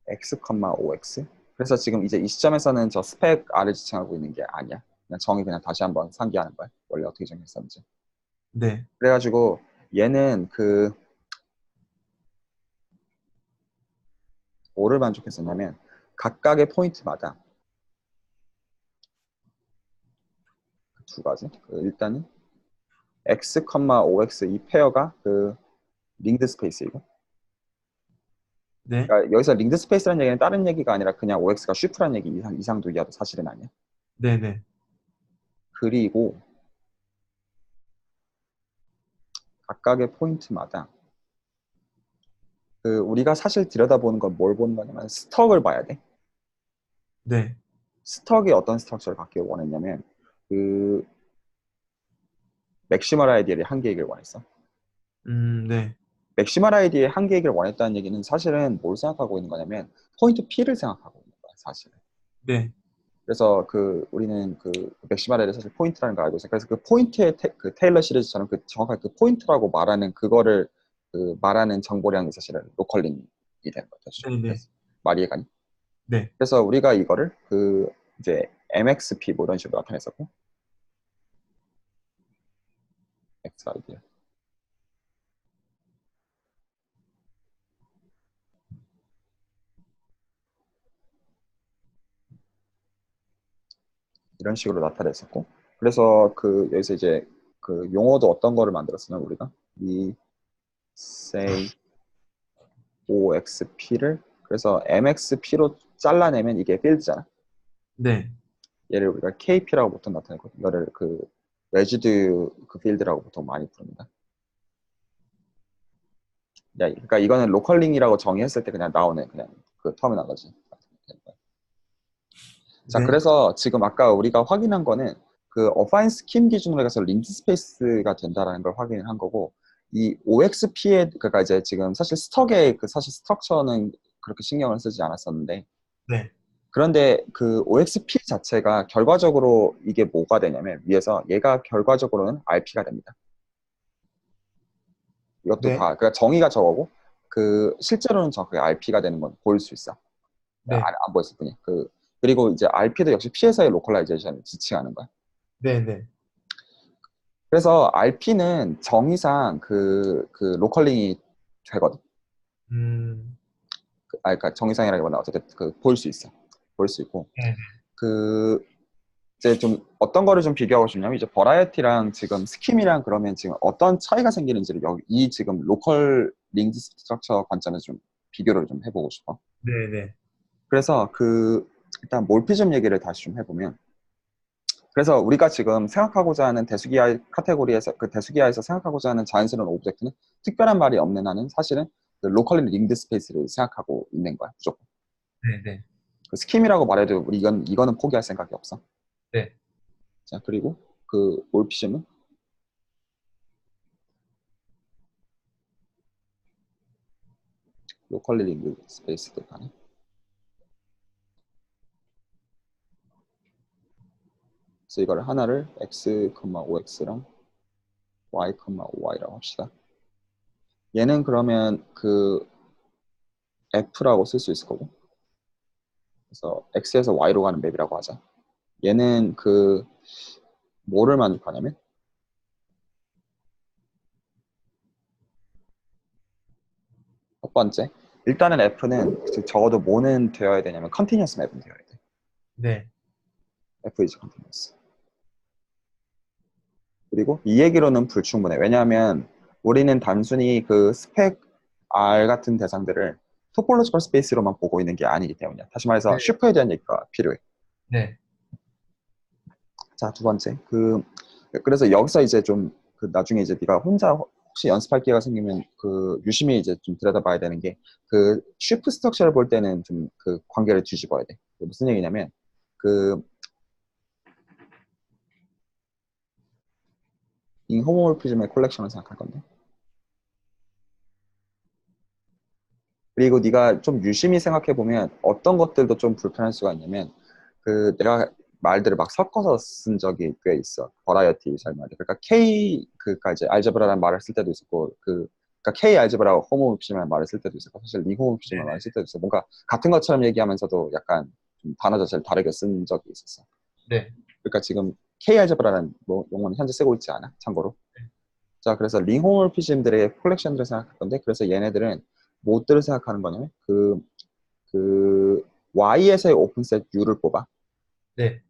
x, ox. 그래서 지금 이제 이 시점에서는 저 스펙 R을 지칭하고 있는 게 아니야. 그냥 정의 그냥 다시 한번 상기하는 거야. 원래 어떻게 정했었는지. 네, 그래가지고 얘는 그 뭐를 만족했었냐면 각각의 포인트마다 두 가지. 일단은 x, ox 이 페어가 그 링드 스페이스이고. 네, 그러니까 여기서 링드 스페이스라는 얘기는 다른 얘기가 아니라 그냥 ox가 쉬프라는 얘기 이상도 이하도 사실은 아니야. 네, 네, 그리고 각각의 포인트마다 그 우리가 사실 들여다보는 건 뭘 보는 거냐면 스톡을 봐야 돼. 네, 스톡이 어떤 스트럭처를 갖길 원했냐면 그 맥시멀 아이디어의 한계이길 원했어. 네, 맥시멀 아이디어의 한계이길 원했다는 얘기는 사실은 뭘 생각하고 있는 거냐면 포인트 P를 생각하고 있는 거야, 사실은. 네, 그래서 그 우리는 그 맥시멀 아이디어 사실 포인트라는 걸 알고 있어요. 그래서 그 포인트의 그 테일러 시리즈처럼 그 정확하게 그 포인트라고 말하는 그거를 그 말하는 정보량이 사실은 로컬링이 되는 거죠. 네, 네, 그래서 말이 해가니. 네, 그래서 우리가 이거를 그 이제 MXP 뭐 이런 식으로 나타냈었고 X 아이디어 이런 식으로 나타냈었고 그래서 그 여기서 이제 그 용어도 어떤 거를 만들었으면 우리가 이 say OXP를 그래서 MXP로 잘라내면 이게 필드잖아. 네, 얘를 우리가 KP라고 보통 나타내고 이거를 그 레지드 그 필드라고 보통 많이 부릅니다. 그러니까 이거는 로컬링이라고 정의했을 때 그냥 나오는 그냥 그 터미널러지. 자, 네, 그래서 지금 아까 우리가 확인한 거는 그 어파인 스킴 기준으로 해서 링크 스페이스가 된다라는 걸 확인을 한 거고 이 OXP의 그러니까 이제 지금 사실 스톡의 그 사실 스트럭처는 그렇게 신경을 쓰지 않았었는데 네, 그런데 그 OXP 자체가 결과적으로 이게 뭐가 되냐면 위에서 얘가 결과적으로는 RP가 됩니다. 이것도 네, 다 그러니까 정의가 저거고 그 실제로는 정확하게 RP가 되는 건 보일 수 있어. 네, 안 보였을 뿐이. 그리고 이제 RP도 역시 P에서의 로컬라이제이션을 지칭하는 거야. 네, 네, 그래서 RP는 정의상 그 로컬링이 되거든. 음, 그러니까 정의상이라기보다 어쨌든 그 보일 수 있어. 보일 수 있고. 네, 그 이제 좀 어떤 거를 좀 비교하고 싶냐면 이제 버라이어티랑 지금 스킴이랑 그러면 지금 어떤 차이가 생기는지를 여기 이 지금 로컬 링크 스트럭처 관점에서 좀 비교를 좀 해보고 싶어. 네, 네, 그래서 그 일단 몰피즘 얘기를 다시 좀 해보면 그래서 우리가 지금 생각하고자 하는 대수기하 카테고리에서 그 대수기하에서 생각하고자 하는 자연스러운 오브젝트는 특별한 말이 없는 한은 사실은 그 로컬리 링드 스페이스를 생각하고 있는 거야 무조건. 네, 네, 그 스킴이라고 말해도 우리 이거는 포기할 생각이 없어. 네. 자, 그리고 그 올피즘은 로컬리 링크 스페이스도 가능. 그래서 이걸 하나를 x, 5x랑 y, 5y라고 합시다. 얘는 그러면 그 f라고 쓸 수 있을 거고. 그래서 x에서 y로 가는 맵이라고 하자. 얘는 그 뭐를 만족하냐면 첫 번째, 일단은 f는 적어도 뭐는 되어야 되냐면 컨티뉴어스 맵은 되어야 돼. 네. f is continuous. 그리고 이 얘기로는 불충분해. 왜냐하면 우리는 단순히 그 스펙 R 같은 대상들을 토폴로지컬 스페이스로만 보고 있는 게 아니기 때문이야. 다시 말해서 네. 슈퍼에 대한 얘기가 필요해. 네. 자, 두 번째. 그래서 여기서 이제 좀 그 나중에 이제 네가 혼자 혹시 연습할 기회가 생기면 그 유심히 이제 좀 들여다봐야 되는 게 그 슈프 스트럭처를 볼 때는 좀 그 관계를 뒤집어야 돼. 무슨 얘기냐면 그 인호모morphism의 콜렉션을 생각할 건데. 그리고 네가 좀 유심히 생각해 보면 어떤 것들도 좀 불편할 수가 있냐면 그 내가 말들을 막 섞어서 쓴 적이 꽤 있어. 버라이어티 잘 말해. 그러니까 그니까 이제 알제브라라는 말을 쓸 때도 있었고 그러니까 K 알제브라 호모모피즘이라는 말을 쓸 때도 있었고 사실 리호모피즘이라는 말을 쓸 때도 있어. 뭔가 같은 것처럼 얘기하면서도 약간 좀 단어 자체를 다르게 쓴 적이 있었어. 네. 그러니까 지금 K 알제브라는 뭐 용어는 현재 쓰고 있지 않아. 참고로. 자, 그래서 링호모피즘들의 콜렉션들을 생각할 건데 그래서 얘네들은 뭐들을 생각하는 거냐면 그 Y에서의 오픈셋 U를 뽑아. 네.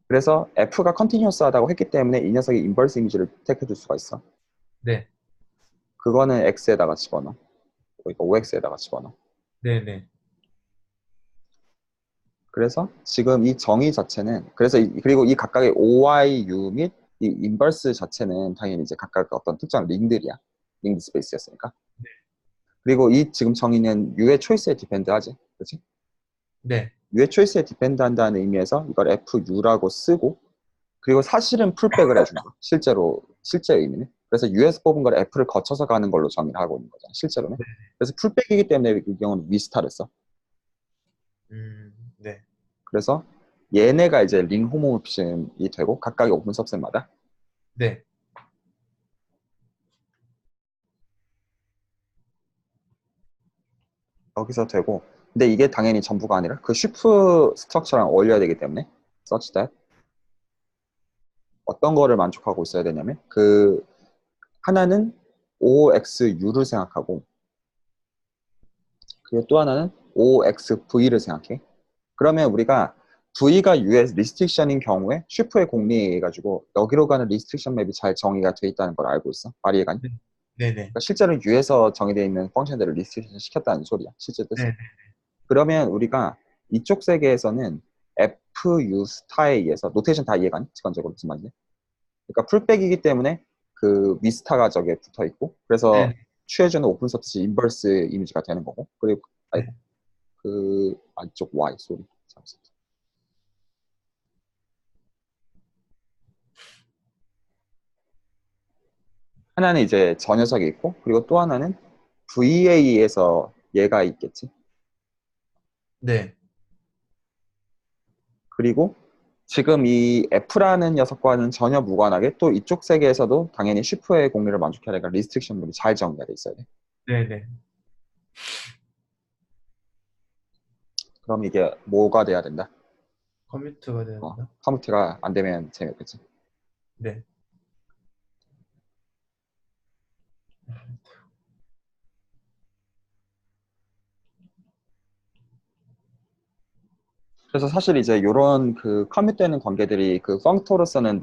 그래서 F가 컨티뉴어스하다고 했기 때문에 이 녀석이 인버스 이미지를 택해줄 수가 있어. 네. 그거는 X에다가 집어넣어. 그러니까 OX에다가 집어넣어. 네. 네. 그래서 지금 이 정의 자체는 그래서 그리고 이 각각의 OIU 및 이 인버스 자체는 당연히 이제 각각 어떤 특정 링들이야. 링 스페이스였으니까. 그리고 이 지금 정의는 U의 초이스에 디펜드하지. 그렇지? 네. U의 초이스에 디펜드한다는 의미에서 이걸 FU라고 쓰고 그리고 사실은 풀백을 해준 거야. 실제 의미는. 그래서 US 뽑은 걸 F를 거쳐서 가는 걸로 정의를 하고 있는 거잖아. 실제로는. 그래서 풀백이기 때문에 이 경우는 위스타를 써. 네. 그래서 얘네가 이제 링 호모모피즘이 되고 각각의 오픈 सब셋마다 네. 여기서 되고 근데 이게 당연히 전부가 아니라 그 슈프 스트럭처랑 어울려야 되기 때문에 such that 어떤 거를 만족하고 있어야 되냐면 그 하나는 OXU를 생각하고 그리고 또 하나는 OXV를 생각해. 그러면 우리가 V가 U의 리스트릭션인 경우에 슈퍼의 공리해가지고 여기로 가는 리스트릭션 맵이 잘 정의가 돼 있다는 걸 알고 있어. 말이 이해가니? 네. 네. 네. 그러니까 실제로 U에서 정의되어 있는 펑션들을 리스트릭션 시켰다는 소리야. 실제 뜻은. 네. 그러면 우리가 이쪽 세계에서는 FU 스타에 의해서 노테이션 다 이해가니? 직관적으로 무슨 말인지? 그러니까 풀백이기 때문에 그 위스타가 저게 붙어 있고 그래서 네. 취해주는 오픈 서비스 인버스 이미지가 되는 거고 그리고 네. 아이고 그 안쪽 Y 소리 하나는 이제 저 녀석이 있고 그리고 또 하나는 VA에서 얘가 있겠지. 네. 그리고 지금 이 F라는 녀석과는 전혀 무관하게 또 이쪽 세계에서도 당연히 슈퍼의 공리를 만족해야 되니까 리스트릭션물이 잘 정리가 돼 있어야 돼. 네. 네. 그럼 이게 뭐가 돼야 된다? 컴퓨터가 돼야 된다. 커뮤니티가 안 되면 재미없겠지. 네. 그래서 사실 이제 이런 그 커밋되는 관계들이 그 펑터로서는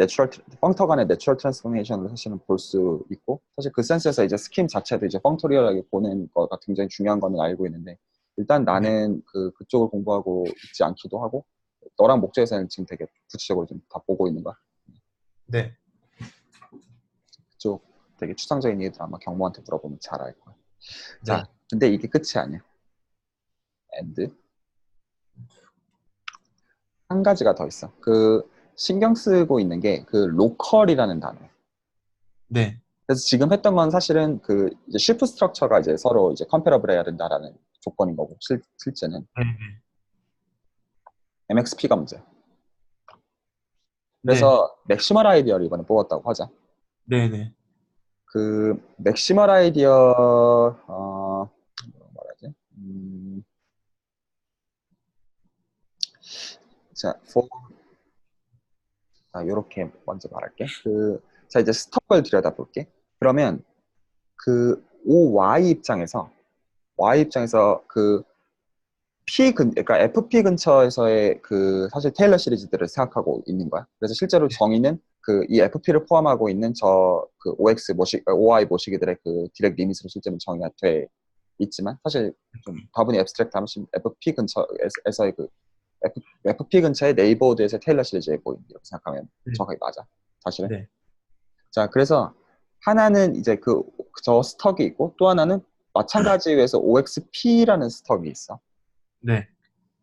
펑터 간의 내추럴 트랜스포메이션을 사실은 볼 수 있고 사실 그 센스에서 이제 스킴 자체도 이제 펑토리얼하게 보는 거가 굉장히 중요한 거는 알고 있는데 일단 네. 나는 그쪽을 공부하고 있지 않기도 하고 너랑 목적에서는 지금 되게 구체적으로 좀 다 보고 있는 거야. 네. 그쪽 되게 추상적인 얘기들 아마 경모한테 물어보면 잘 알 거야. 네. 자, 근데 이게 끝이 아니야. and 한 가지가 더 있어. 그 신경 쓰고 있는 게 그 로컬이라는 단어. 네. 그래서 지금 했던 건 사실은 그 이제 shift 스트럭처가 이제 서로 이제 컴패러블 해야 된다라는 조건인 거고 실제는 네. MXP가 문제야. 네. 그래서 맥시멀 아이디어를 이번에 뽑았다고 하자. 네. 네. 그 맥시멀 아이디어 뭐라 하지? 자, 요렇게 먼저 말할게. 자, 이제 스톡을 들여다볼게. 그러면 그 OY 입장에서 그 그러니까 FP 근처에서의 그 사실 테일러 시리즈들을 생각하고 있는 거야. 그래서 실제로 정의는 그 이 FP를 포함하고 있는 저 그 OX OI 모시기들의 그 디렉 리밋으로 실제로 정의가 돼 있지만 사실 좀 다분히 앱스트랙트 하면 FP 근처에서의 그 FP 근처의 네이버드에서 테일러 시리즈에 보인 이렇게 생각하면 네. 정확하게 맞아. 사실은. 네. 자, 그래서 하나는 이제 저 스톡이 있고 또 하나는 마찬가지 위에서 OXP라는 스톡이 있어. 네.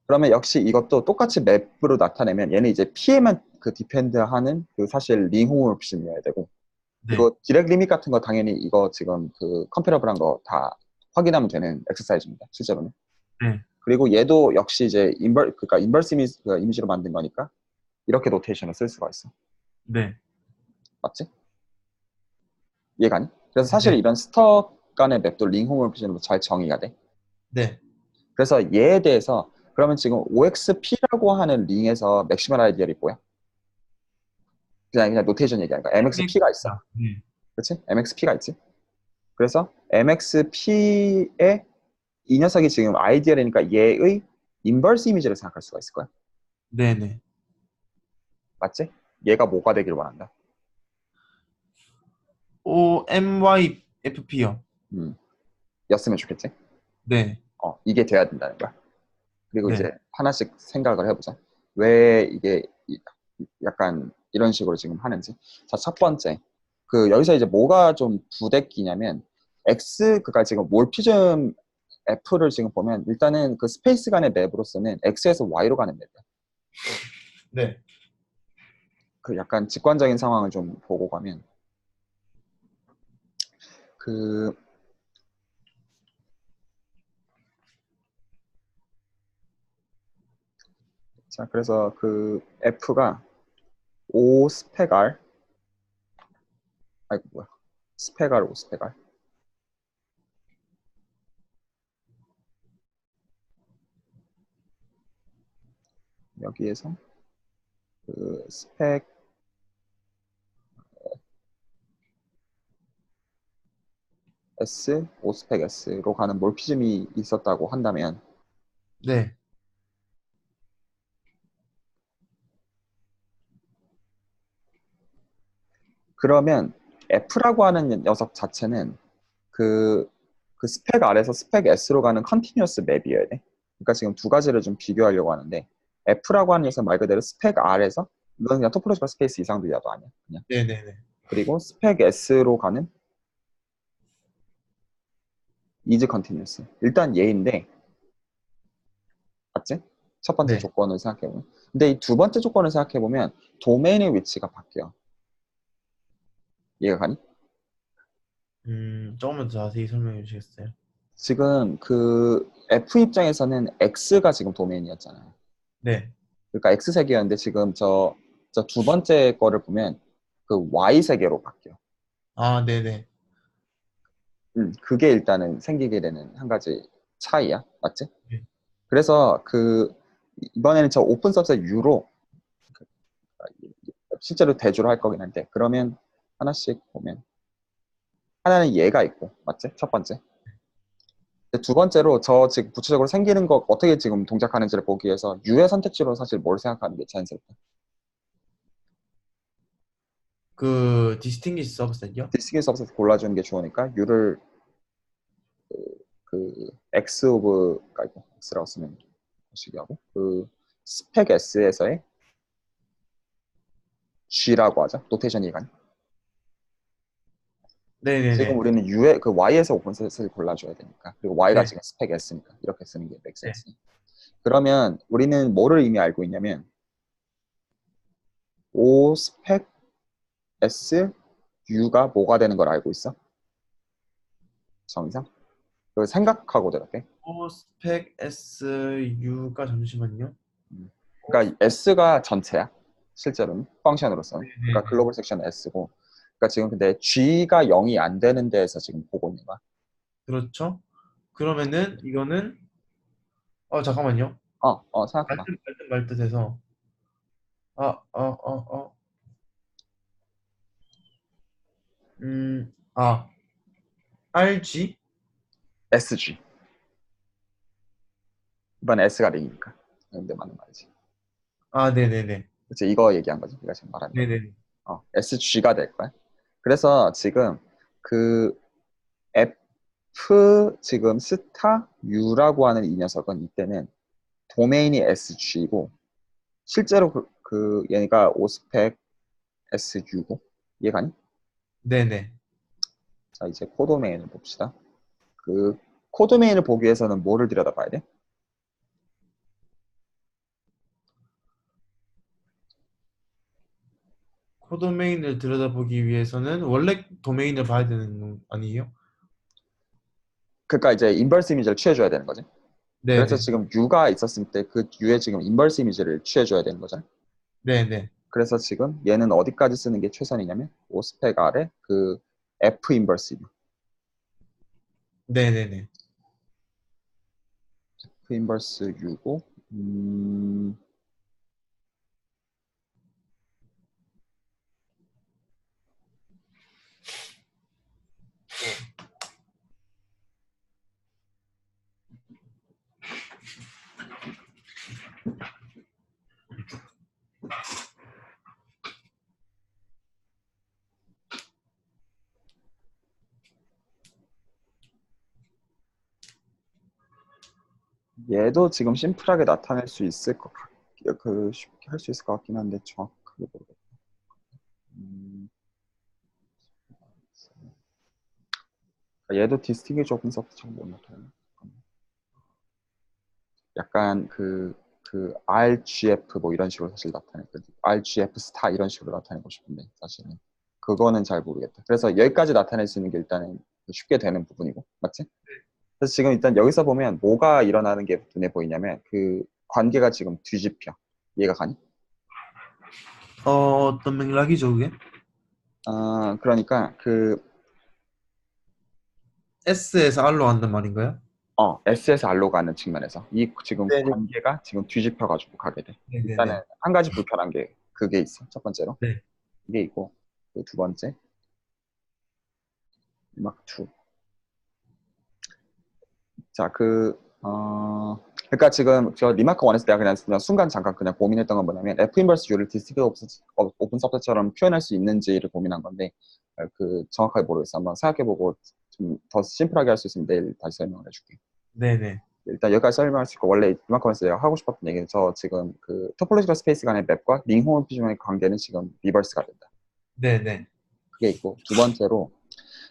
그러면 역시 이것도 똑같이 맵으로 나타내면 얘는 이제 P에만 그 디펜드하는 그 사실 링 홈옵션이어야 되고 네. 이거 디렉 리밋 같은 거 당연히 이거 지금 그 컴패러블한 거 다 확인하면 되는 엑서사이즈입니다. 실제로는. 네. 그리고 얘도 역시 이제 그러니까 인버스 이미지로 만든 거니까 이렇게 노테이션을 쓸 수가 있어. 네. 맞지? 이해가니? 그래서 사실 네. 이런 스톡 간의 맵도 링 홈옵션으로 잘 정의가 돼. 네. 그래서 얘에 대해서 그러면 지금 OXP라고 하는 링에서 맥시멀 아이디어이 뭐야? 그냥 노테이션 얘기하는 거야. MXP가 있어. 네. 그렇지? MXP가 있지. 그래서 MXP의 이 녀석이 지금 아이디어라니까 얘의 인버스 이미지를 생각할 수가 있을 거야. 네. 네. 맞지? 얘가 뭐가 되길 원한다. OMYFP요. 였으면 좋겠지? 네. 이게 돼야 된다는 거야. 그리고 이제 네. 하나씩 생각을 해보자. 왜 이게 약간 이런 식으로 지금 하는지. 자, 첫 번째. 여기서 이제 뭐가 좀 부대끼냐면, 그니까 지금 몰피즘 F를 지금 보면, 일단은 그 스페이스 간의 맵으로서는 X에서 Y로 가는 맵이야. 네. 그 약간 직관적인 상황을 좀 보고 가면, 그, 자, 그래서 그 F가 O 스펙 R, 아이고, 뭐야. 스펙 R, O 스펙 R. 여기에서 그 스펙 S, 오스펙 S로 가는 몰피즘이 있었다고 한다면 네. 그러면 F라고 하는 녀석 자체는 그 스펙 R에서 스펙 S로 가는 컨티뉴어스 맵이어야 돼. 그러니까 지금 두 가지를 좀 비교하려고 하는데 F라고 하는 녀석 말 그대로 스펙 R에서 이건 그냥 토폴로지컬 스페이스 이상도 야도 아니야. 그냥. 네. 네. 네. 그리고 스펙 S로 가는 이즈 컨티뉴어스. 일단 얘인데 맞지? 첫 번째 네. 조건을 생각해보면. 근데 이 두 번째 조건을 생각해보면 도메인의 위치가 바뀌어. 이해가 가니? 조금만 더 자세히 설명해 주시겠어요? 지금 그 F 입장에서는 X가 지금 도메인이었잖아요. 네. 그러니까 X 세계였는데 지금 저 두 번째 거를 보면 그 Y 세계로 바뀌어. 아, 네네. 그게 일단은 생기게 되는 한 가지 차이야. 맞지? 네. 그래서 이번에는 저 오픈 서브셋 U로 실제로 대조를 할 거긴 한데 그러면 하나씩 보면 하나는 얘가 있고 맞지? 첫 번째. 두 번째로 저 지금 구체적으로 생기는 거 어떻게 지금 동작하는지를 보기 위해서 U의 선택지로 사실 뭘 생각하는 게 자연스럽다. 그 디스팅기시 서브셋이요? 디스킹 서브셋 골라주는 게 좋으니까 U를 그 X 오브가 있고 X라고 쓰면 식이하고 그 스펙 S에서의 G라고 하자. 노테이션이 간. 지금 네네네. 우리는 U의 그 Y에서 오픈셋을 골라줘야 되니까 그리고 Y가 네. 지금 스펙 S니까 이렇게 쓰는 게 make 네. sense. 그러면 우리는 뭐를 이미 알고 있냐면 O 스펙 S U가 뭐가 되는 걸 알고 있어? 정의상? 그 생각하고 대답해. O 스펙 S U가 잠시만요. 그러니까 S가 전체야. 실제로는 펑션으로서는. 그러니까 네네네. 글로벌 섹션 S고. 그러니까 지금 근데 G가 0이 안 되는 데에서 지금 보고 있는 거야. 그렇죠. 그러면은 이거는 잠깐만요. 생각해봐. 말 듯해서 어. 음, 아, RG? SG. 이번 S가 링이니까. 근데 맞는 말이지. 네네네. 그치, 이거 얘기한 거지. 네가 지금 말한 거. 네네네. SG가 될 거야. 그래서 지금 그 F 지금 스타 U라고 하는 이 녀석은 이때는 도메인이 SG고 실제로 그 얘가 오스펙 SU고 이해가니? 네네. 자 이제 코도메인을 봅시다. 그 코도메인을 보기 위해서는 뭐를 들여다봐야 돼? 코도메인을 들여다보기 위해서는 원래 도메인을 봐야 되는 거 아니에요? 그러니까 이제 인버스 이미지를 취해줘야 되는 거지. 그래서 네네. 지금 U가 있었을 때 그 U에 지금 인버스 이미지를 취해줘야 되는 거잖아. 네네. 그래서 지금 얘는 어디까지 쓰는 게 최선이냐면 오스펙 아래 그 F 인버스 U. 네네네. F 인버스 U고 얘도 지금 심플하게 나타낼 수 있을 것 같, 그 쉽게 할 수 있을 것 같긴 한데 정확하게 모르겠다. 음, 얘도 디스티ങ്위지 오픈 서브처럼 못 나타내. 약간 그 RGF 뭐 이런 식으로 사실 나타냈거든. RGF 스타 이런 식으로 나타내고 싶은데 사실은 그거는 잘 모르겠다. 그래서 여기까지 나타낼 수 있는 게 일단은 쉽게 되는 부분이고, 맞지? 그래서 지금 일단 여기서 보면 뭐가 일어나는 게 눈에 보이냐면 그 관계가 지금 뒤집혀. 이해가 가니? 어떤 맥락이죠, 그게? 그러니까 그 S에서 R로 간단 말인가요? SS R로 가는 측면에서 이 지금 네네. 관계가 지금 뒤집혀가지고 가게 돼. 일단은 네네네. 한 가지 불편한 게 그게 있어. 첫 번째로 네. 이게 있고 그 두 번째 막 투. 자, 그러니까 지금 저 리마크 원에서 내가 그냥 순간 잠깐 그냥 고민했던 건 뭐냐면 F 인버스 U를 디스트리뷰 오픈 서브처럼 표현할 수 있는지를 고민한 건데 그 정확하게 모르겠어. 한번 생각해보고 좀 더 심플하게 할 수 있으면 내일 다시 설명을 해줄게. 네네. 일단 여기까지 설명할 수 있고 원래 리마크 원에서 내가 하고 싶었던 얘기는 저 지금 그 토폴로지컬 스페이스 간의 맵과 링 홈피즘의 관계는 지금 리버스가 된다. 네네. 그게 있고 두 번째로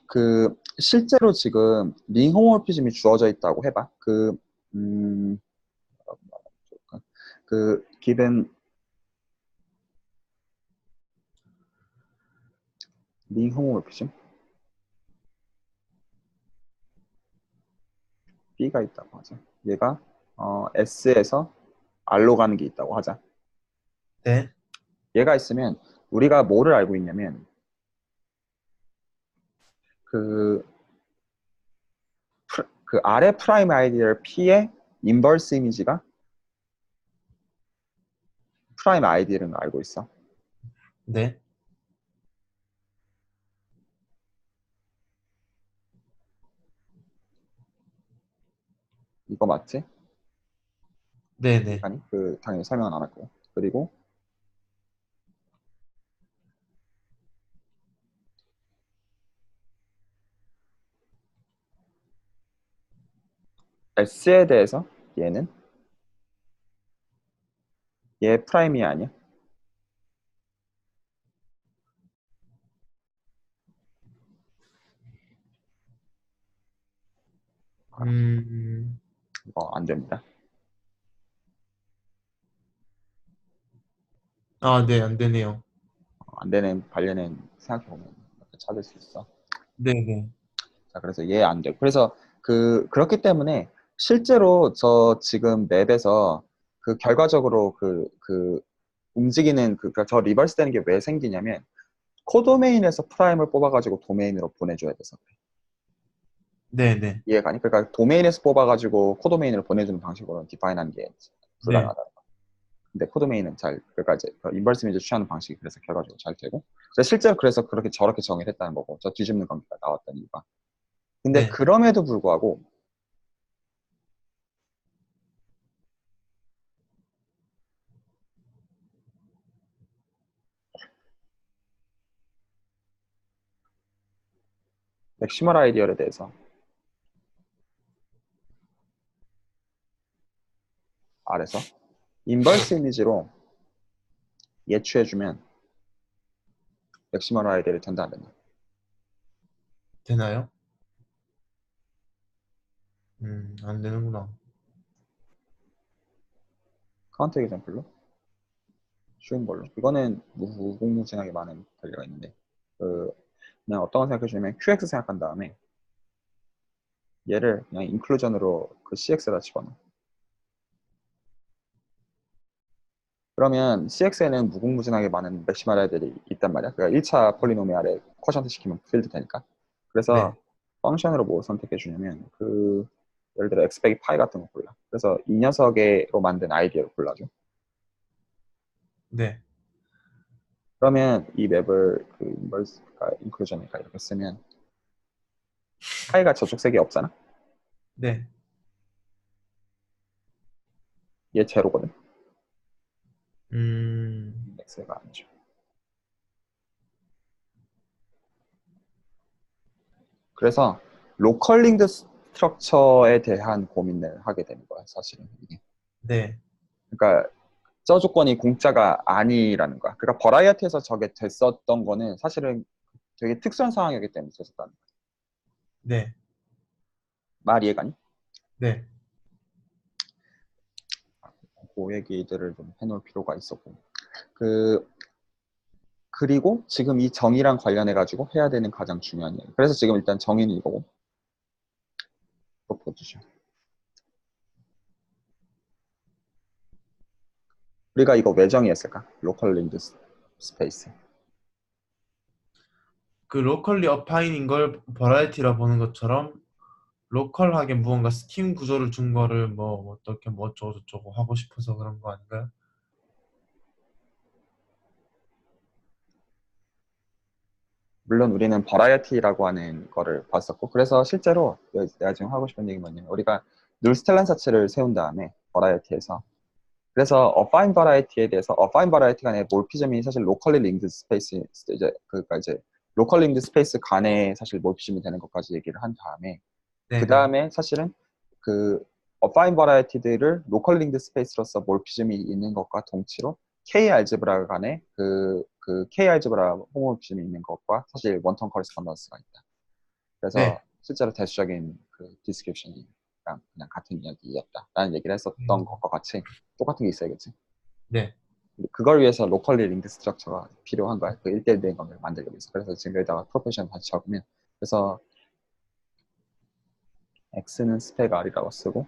그 실제로 지금 링 홈모피즘이 주어져 있다고 해봐. 음, 그 given 링 홈모피즘 B가 있다고 하자. 얘가 S에서 R로 가는 게 있다고 하자. 네. 얘가 있으면 우리가 뭐를 알고 있냐면 그, 그 아래 프라임 아이디얼 P의 인버스 이미지가 프라임 아이디어를 알고 있어. 네. 이거 맞지? 네네. 아니, 그 당연히 설명은 안 할 거고. 그리고 S에 대해서 얘는 얘 프라임이 아니야. 음, 이거 안 됩니다. 네, 안 되네요. 안 되는 관련은 생각해보면 찾을 수 있어. 네네. 자, 그래서 얘 안 되고. 그래서 그렇기 때문에 실제로 저 지금 맵에서 결과적으로 움직이는 그러니까 저 리버스 되는 게 왜 생기냐면 코도메인에서 프라임을 뽑아가지고 도메인으로 보내줘야 돼서 그래. 네네. 이해가 아니? 그러니까 도메인에서 뽑아가지고 코도메인으로 보내주는 방식으로는 디파인한 게 네. 불가능하다. 근데 코도메인은 그러니까 이제 인버스 이미지 취하는 방식이 그래서 결과적으로 잘 되고. 그래서 실제로 그래서 그렇게 저렇게 정의를 했다는 거고, 저 뒤집는 관계가 나왔던 이유가. 근데 네. 그럼에도 불구하고 맥시멀 아이디어에 대해서 아래서 인버스 이미지로 예추해주면 맥시멀 아이디어를 된다 안 된다. 되나요? 안 되는구나. 카운트 example로 쉬운 걸로. 이거는 무궁무진하게 많은 관리가 있는데 그냥 어떤 거 생각해 주냐면 QX 생각한 다음에 얘를 그냥 인클루전으로 CX에다 집어넣어. 그러면 CX에는 무궁무진하게 많은 맥시멀 아이들이 있단 말이야. 그러니까 1차 폴리노미알에 쿼션트 시키면 필드 되니까. 그래서 네. 펑션으로 뭐 선택해 주냐면 예를 들어 x 빼기 파이 같은 거 골라. 그래서 이 녀석으로 만든 아이디어를 골라줘. 네. 그러면 이 맵을 인버스가 인클루전이니까 이렇게 쓰면 파이가 저쪽 색이 없잖아. 네. 얘 제로거든. 음, x가 아니죠. 그래서 로컬 링드 스트럭처에 대한 고민을 하게 되는 거야, 사실은 이게. 네. 그러니까 저 조건이 공짜가 아니라는 거야. 그러니까 버라이어티에서 저게 됐었던 거는 사실은 되게 특수한 상황이기 때문에 됐었다는 거야. 네. 말 이해가 니? 네. 그 얘기들을 좀 해놓을 필요가 있었고. 그리고 지금 이 정의랑 관련해가지고 해야 되는 가장 중요한 얘기. 그래서 지금 일단 정의는 이거고. 또 보여주죠. 우리가 이거 왜 정의했을까? 로컬 링드 스페이스. 그 로컬리 어파인인 걸 버라이티라 보는 것처럼 로컬하게 무언가 스킨 구조를 준 거를 뭐 어떻게 뭐 어쩌고저쩌고 하고 싶어서 그런 거 아닌가요? 물론 우리는 버라이어티라고 하는 거를 봤었고, 그래서 실제로 내가 지금 하고 싶은 얘기 뭐냐면 우리가 눌스텔란사치를 세운 다음에 버라이어티에서 그래서 어파인 버라이어티에 대해서 어파인 버라이어티 간의 몰피즘이 사실 로컬리 링드 스페이스 이제 그러니까 이제 로컬 링드 스페이스 간에 사실 몰피즘이 되는 것까지 얘기를 한 다음에 그 네네. 다음에 사실은 그 어파인 버라이어티들을 로컬 링드 스페이스로서 몰피즘이 있는 것과 동치로 K 알제브라 간에 K 알제브라 호모몰피즘이 있는 것과 사실 원턴 커리스폰던스가 있다. 그래서 네. 실제로 대수적인 디스크립션이랑 그냥 같은 이야기였다라는 얘기를 했었던 음, 것과 같이 똑같은 게 있어야겠지. 네. 그걸 위해서 로컬리 링크 스트럭처가 필요한 거야. 그 1대1 대응관계를 만들기 위해서. 그래서 지금 여기다가 프로페셔널 다시 적으면 그래서 x는 스펙 r이라고 쓰고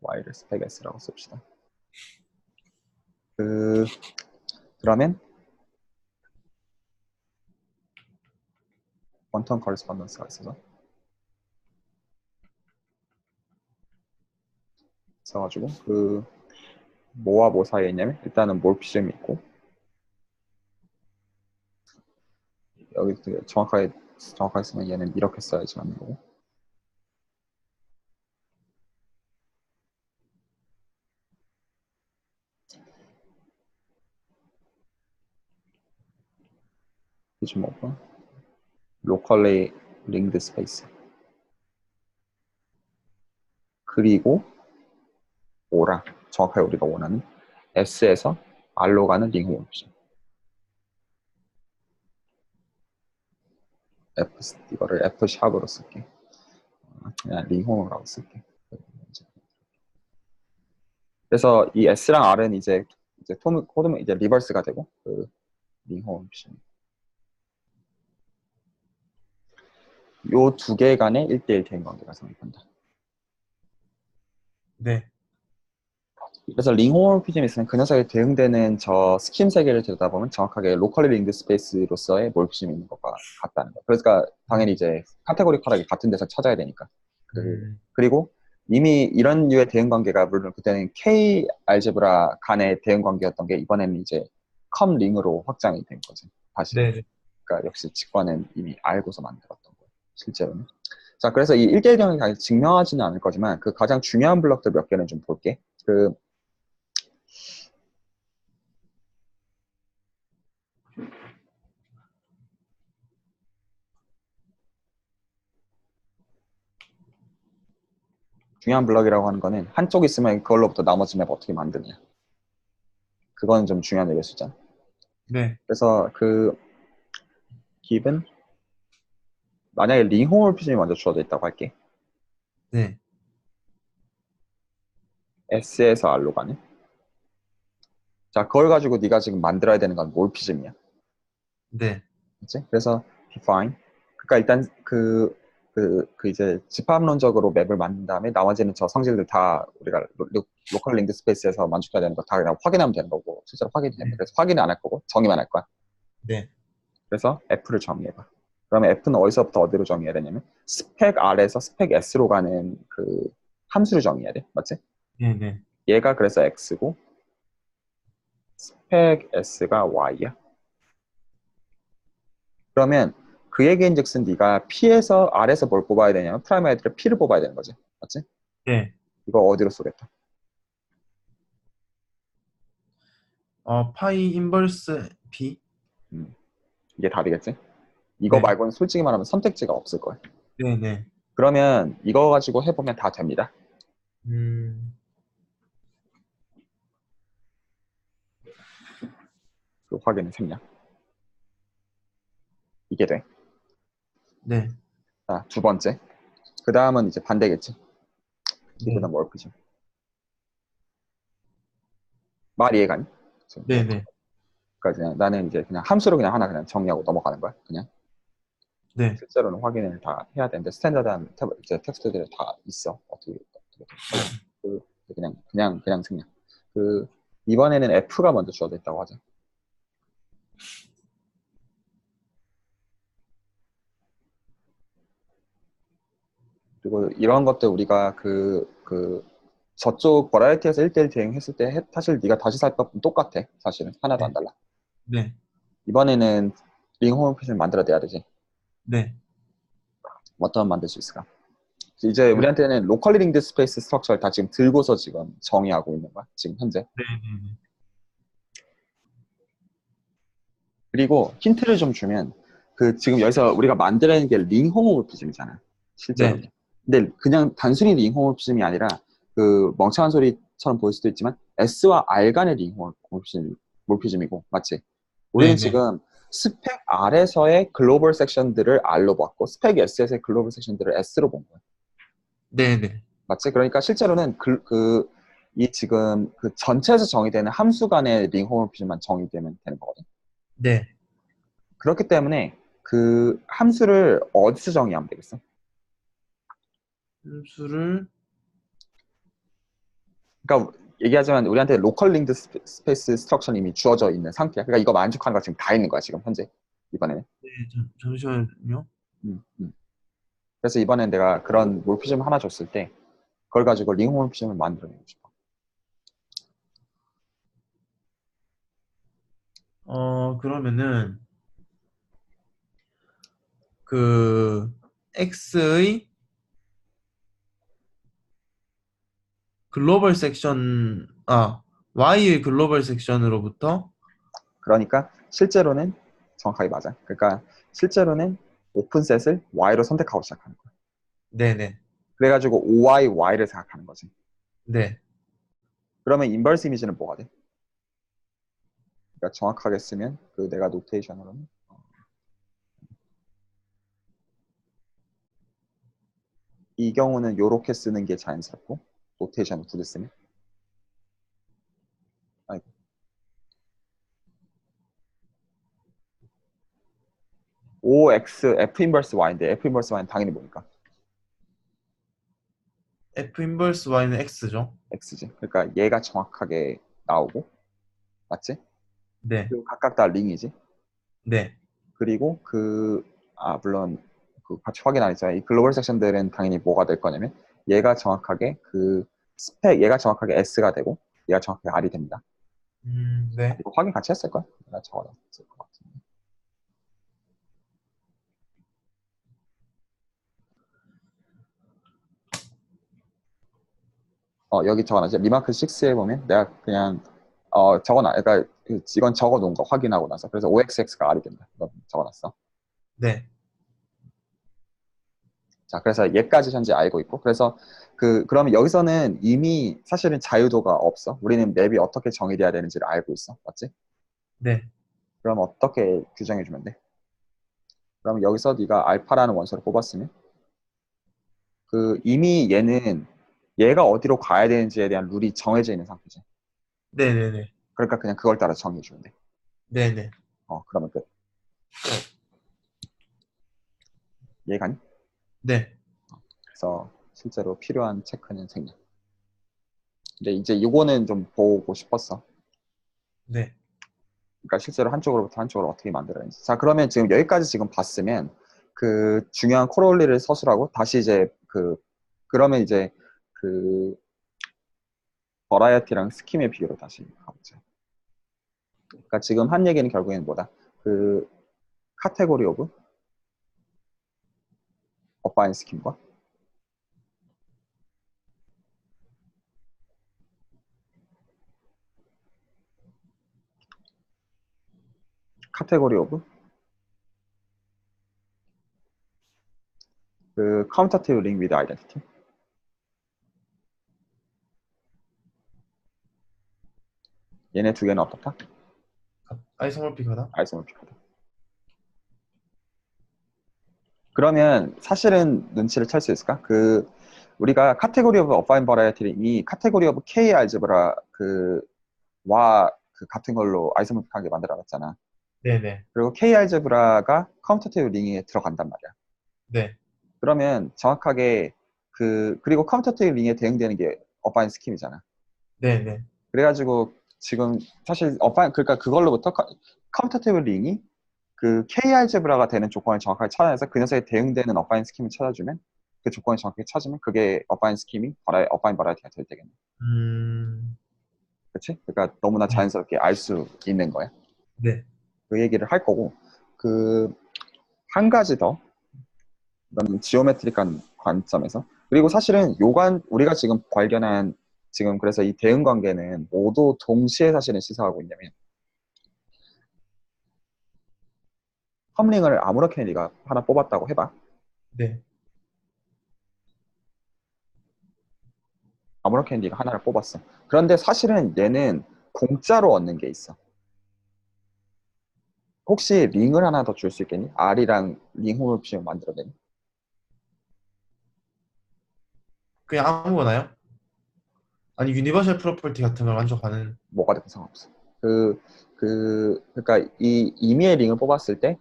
y를 스펙 s라고 씁시다. 그러면 원턴 커리스폰던스가 있어서 있어가지고 뭐와 뭐 사이에 있냐면 일단은 몰피즘이 있고 여기 되게 정확하게 쓰면 얘는 이렇게 써야지 맞는 거고 이게 뭐고 로컬리 링드 스페이스 그리고 오라 정확하게 우리가 원하는 S에서 R로 가는 링 홈옵션 이거를 F 샵으로 쓸게 그냥 링 홈이라고 쓸게 그래서 이 S랑 R은 이제 코드는 이제 리버스가 되고 링 호모피즘. 요 두 개 간의 1대1 대응 관계가 성립한다. 네. 그래서 링 호모피즘에서는 그 녀석에 대응되는 저 스킴 세계를 들여다보면 정확하게 로컬리 링드 스페이스로서의 몰피즘이 있는 것과 같다는 거. 그러니까 당연히 이제 카테고리컬하게 같은 데서 찾아야 되니까. 그리고 이미 이런 류의 대응 관계가 물론 그때는 K 알제브라 간의 대응 관계였던 게 이번에는 이제 컴 링으로 확장이 된 거지. 다시. 네. 그러니까 역시 직관은 이미 알고서 만들었던 거예요. 실제로는. 자, 그래서 이 1대1 대응이 증명하지는 않을 거지만 그 가장 중요한 블록들 몇 개는 좀 볼게. 그 중요한 블럭이라고 하는 거는 한쪽 있으면 그걸로부터 나머지 맵 어떻게 만드냐. 그건 좀 중요한 예수잖아. 네. 그래서 그 기본 만약에 링 호모피즘이 먼저 주어져 있다고 할게. 네. S에서 R로 가는. 자, 그걸 가지고 네가 지금 만들어야 되는 건 몰피즘이야. 네. 그치? 그래서 define. 그러니까 일단 이제 집합론적으로 맵을 만든 다음에 나머지는 저 성질들 다 우리가 로컬 링크 스페이스에서 만족해야 되는 거 다 그냥 확인하면 되는 거고 실제로 확인이 됩니다. 그래서 확인은 안 할 거고 정의만 할 거야. 네. 그래서 F를 정의해봐. 그러면 F는 어디서부터 어디로 정의해야 되냐면 스펙 R에서 스펙 S로 가는 그 함수를 정의해야 돼. 맞지? 네. 네. 얘가 그래서 X고 스펙 S가 Y야. 그러면 그 얘기인즉슨 네가 P에서 R에서 뭘 뽑아야 되냐면 프라임 아이들의 P를 뽑아야 되는 거지. 맞지? 네. 이거 어디로 쏘겠다? 파이 인버스 B? 음, 이게 답이겠지? 이거 네. 말고는 솔직히 말하면 선택지가 없을 거야. 네. 네. 그러면 이거 가지고 해보면 다 됩니다. 음. 그 확인은 생략. 이게 돼. 네. 자, 두 번째. 그 다음은 이제 반대겠지. 네. 기브는 월크죠. 말 이해가니? 지금 네. 뭐, 네. 그러니까 그냥 나는 이제 그냥 함수로 그냥 하나 그냥 정리하고 넘어가는 거야. 그냥 네. 실제로는 확인을 다 해야 되는데 스탠다드한 이제 텍스트들이 다 있어. 어떻게 그 그냥 생략. 그 이번에는 F가 먼저 주어져 있다고 하죠. 그리고 이런 것들 우리가 저쪽 버라이어티에서 1대1 대응했을 때 사실 네가 다시 살 법은 똑같아. 사실은 하나도 안 네. 달라. 네. 이번에는 링 홈페이지를 만들어내야 되지. 네. 어떤 만들 수 있을까? 이제 우리한테는 로컬 링드 스페이스 스트럭처를 다 지금 들고서 지금 정의하고 있는 거야. 지금 현재. 네. 네. 그리고 힌트를 좀 주면 그 지금 여기서 우리가 만들어내는 게 링 홈오모피즘이잖아. 네. 실제로는. 근데 그냥 단순히 링 홈오모피즘이 아니라 그 멍청한 소리처럼 보일 수도 있지만 S와 R 간의 링 홈오모피즘이고 맞지? 우리는 네. 네. 지금 스펙 R에서의 글로벌 섹션들을 R로 봤고 스펙 S에서의 글로벌 섹션들을 S로 본 거야. 네. 네. 맞지? 그러니까 실제로는 이 지금 그 전체에서 정의되는 함수 간의 링 홈오모피즘만 정의되면 되는 거거든. 네. 그렇기 때문에 그 함수를 어디서 정의하면 되겠어? 함수를 그러니까 얘기하자면 우리한테 로컬 링드 스페이스 스트럭처는 이미 주어져 있는 상태야. 그러니까 이거 만족하는 거 지금 다 있는 거야, 지금 현재. 이번에는. 네. 잠시만요. 음, 음. 그래서 이번엔 내가 그런 몰피즘 하나 줬을 때 그걸 가지고 링 몰피즘을 만들어내고 싶어. 그러면은 그 X의 글로벌 섹션 Y의 글로벌 섹션으로부터 그러니까 실제로는 정확하게 맞아. 그러니까 실제로는 오픈셋을 Y로 선택하고 시작하는 거야. 네네. 그래가지고 OI, Y를 생각하는 거지. 네. 그러면 인버스 이미지는 뭐가 돼? 그러니까 정확하게 쓰면 그 내가 노테이션으로는 이 경우는 요렇게 쓰는 게 자연스럽고 노테이션을 굳이 쓰면 아이고. OX F 인버스 Y인데 F 인버스 Y는 당연히 뭐니까? F 인버스 Y는 X죠. X지. 그러니까 얘가 정확하게 나오고 맞지? 네. 그리고 각각 다 링이지. 네. 그리고 물론 그 같이 확인 안 했잖아요. 이 글로벌 섹션들은 당연히 뭐가 될 거냐면 얘가 정확하게 얘가 정확하게 S가 되고 얘가 정확하게 R이 됩니다. 네. 이거 확인 같이 했을걸? 내가 적어놨을 것 같은데. 여기 적어놨지. 리마크 6에 보면 내가 그냥 그러니까 이건 적어놓은 거 확인하고 나서 그래서 OXX가 R이 된다. 이거 적어놨어. 네. 자, 그래서 얘까지 현재 알고 있고 그래서 그러면 여기서는 이미 사실은 자유도가 없어. 우리는 맵이 어떻게 정의돼야 되는지를 알고 있어. 맞지? 네. 그럼 어떻게 규정해주면 돼? 그럼 여기서 네가 알파라는 원소를 뽑았으면 이미 얘가 어디로 가야 되는지에 대한 룰이 정해져 있는 상태지. 네네네. 그러니까 그냥 그걸 따라 정의해주면 돼. 네네. 그러면 끝. 이해가니? 네. 그래서 실제로 필요한 체크는 생략. 근데 이제 이거는 좀 보고 싶었어. 네. 그러니까 실제로 한쪽으로부터 한쪽으로 어떻게 만들어야지. 자, 그러면 지금 여기까지 지금 봤으면 중요한 코롤리를 서술하고 다시 이제 그러면 이제 그 버라이어티랑 스킴의 비교로 다시 가보자. 그러니까 지금 한 얘기는 결국에는 뭐다? 카테고리 오브 어바인 스킴과 카테고리 오브 카운터티브 링 위드 아이덴티티. 얘네 두 개는 어떻다? 아이소모픽하다. 아이소모픽하다. 그러면 사실은 눈치를 챌 수 있을까? 우리가 카테고리 오브 어파인 버라이어티를 이미 카테고리 오브 K 알제브라 같은 걸로 아이소모픽하게 만들어놨잖아. 네네. 그리고 K 알제브라가 카운터테이블 링에 들어간단 말이야. 네. 그러면 정확하게 그리고 카운터테이블 링에 대응되는 게 어파인 스킴이잖아. 네네. 그래가지고 지금 사실 그러니까 그걸로부터 카운터테이블 링이 K 알제브라가 되는 조건을 정확하게 찾아내서 그 녀석에 대응되는 어파인 스킴을 찾아주면 그 조건을 정확하게 찾으면 그게 어파인 스킴이 어파인 버라이어티가 될 때겠네. 음, 그렇지? 그러니까 너무나 네. 자연스럽게 알 수 있는 거야. 네. 그 얘기를 할 거고 한 가지 더 이거는 지오메트릭한 관점에서 그리고 사실은 우리가 지금 발견한 지금 그래서 이 대응 관계는 모두 동시에 사실은 시사하고 있냐면 컴링을 아무렇게나 네가 하나 뽑았다고 해봐. 네. 아무렇게나 네가 하나를 뽑았어. 그런데 사실은 얘는 공짜로 얻는 게 있어. 혹시 링을 하나 더 줄 수 있겠니? R이랑 링 홈을 만들어내니? 그냥 아무거나요? 아니, 유니버셜 프로퍼티 같은 걸 만족하는. 뭐가 되든 상관없어. 그러니까 이 임의의 링을 뽑았을 때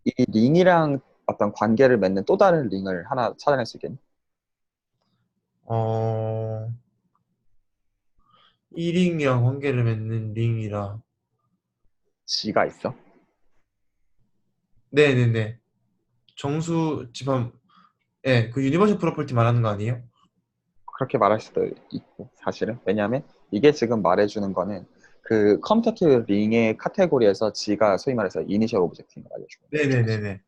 이 링이랑 어떤 관계를 맺는 또 다른 링을 하나 찾아낼 수 있겠니? 어, 이 링이랑 관계를 맺는 링이라. G가 있어. 네네네. 정수 집합, 예, 그 유니버셜 프로퍼티 말하는 거 아니에요? 그렇게 말할 수도 있고 사실은 왜냐하면 이게 지금 말해주는 거는 컴퓨터 링의 카테고리에서 G가 소위 말해서 이니셜 오브젝트인 걸 알려주고 있는 거죠. 사실. 네네네네.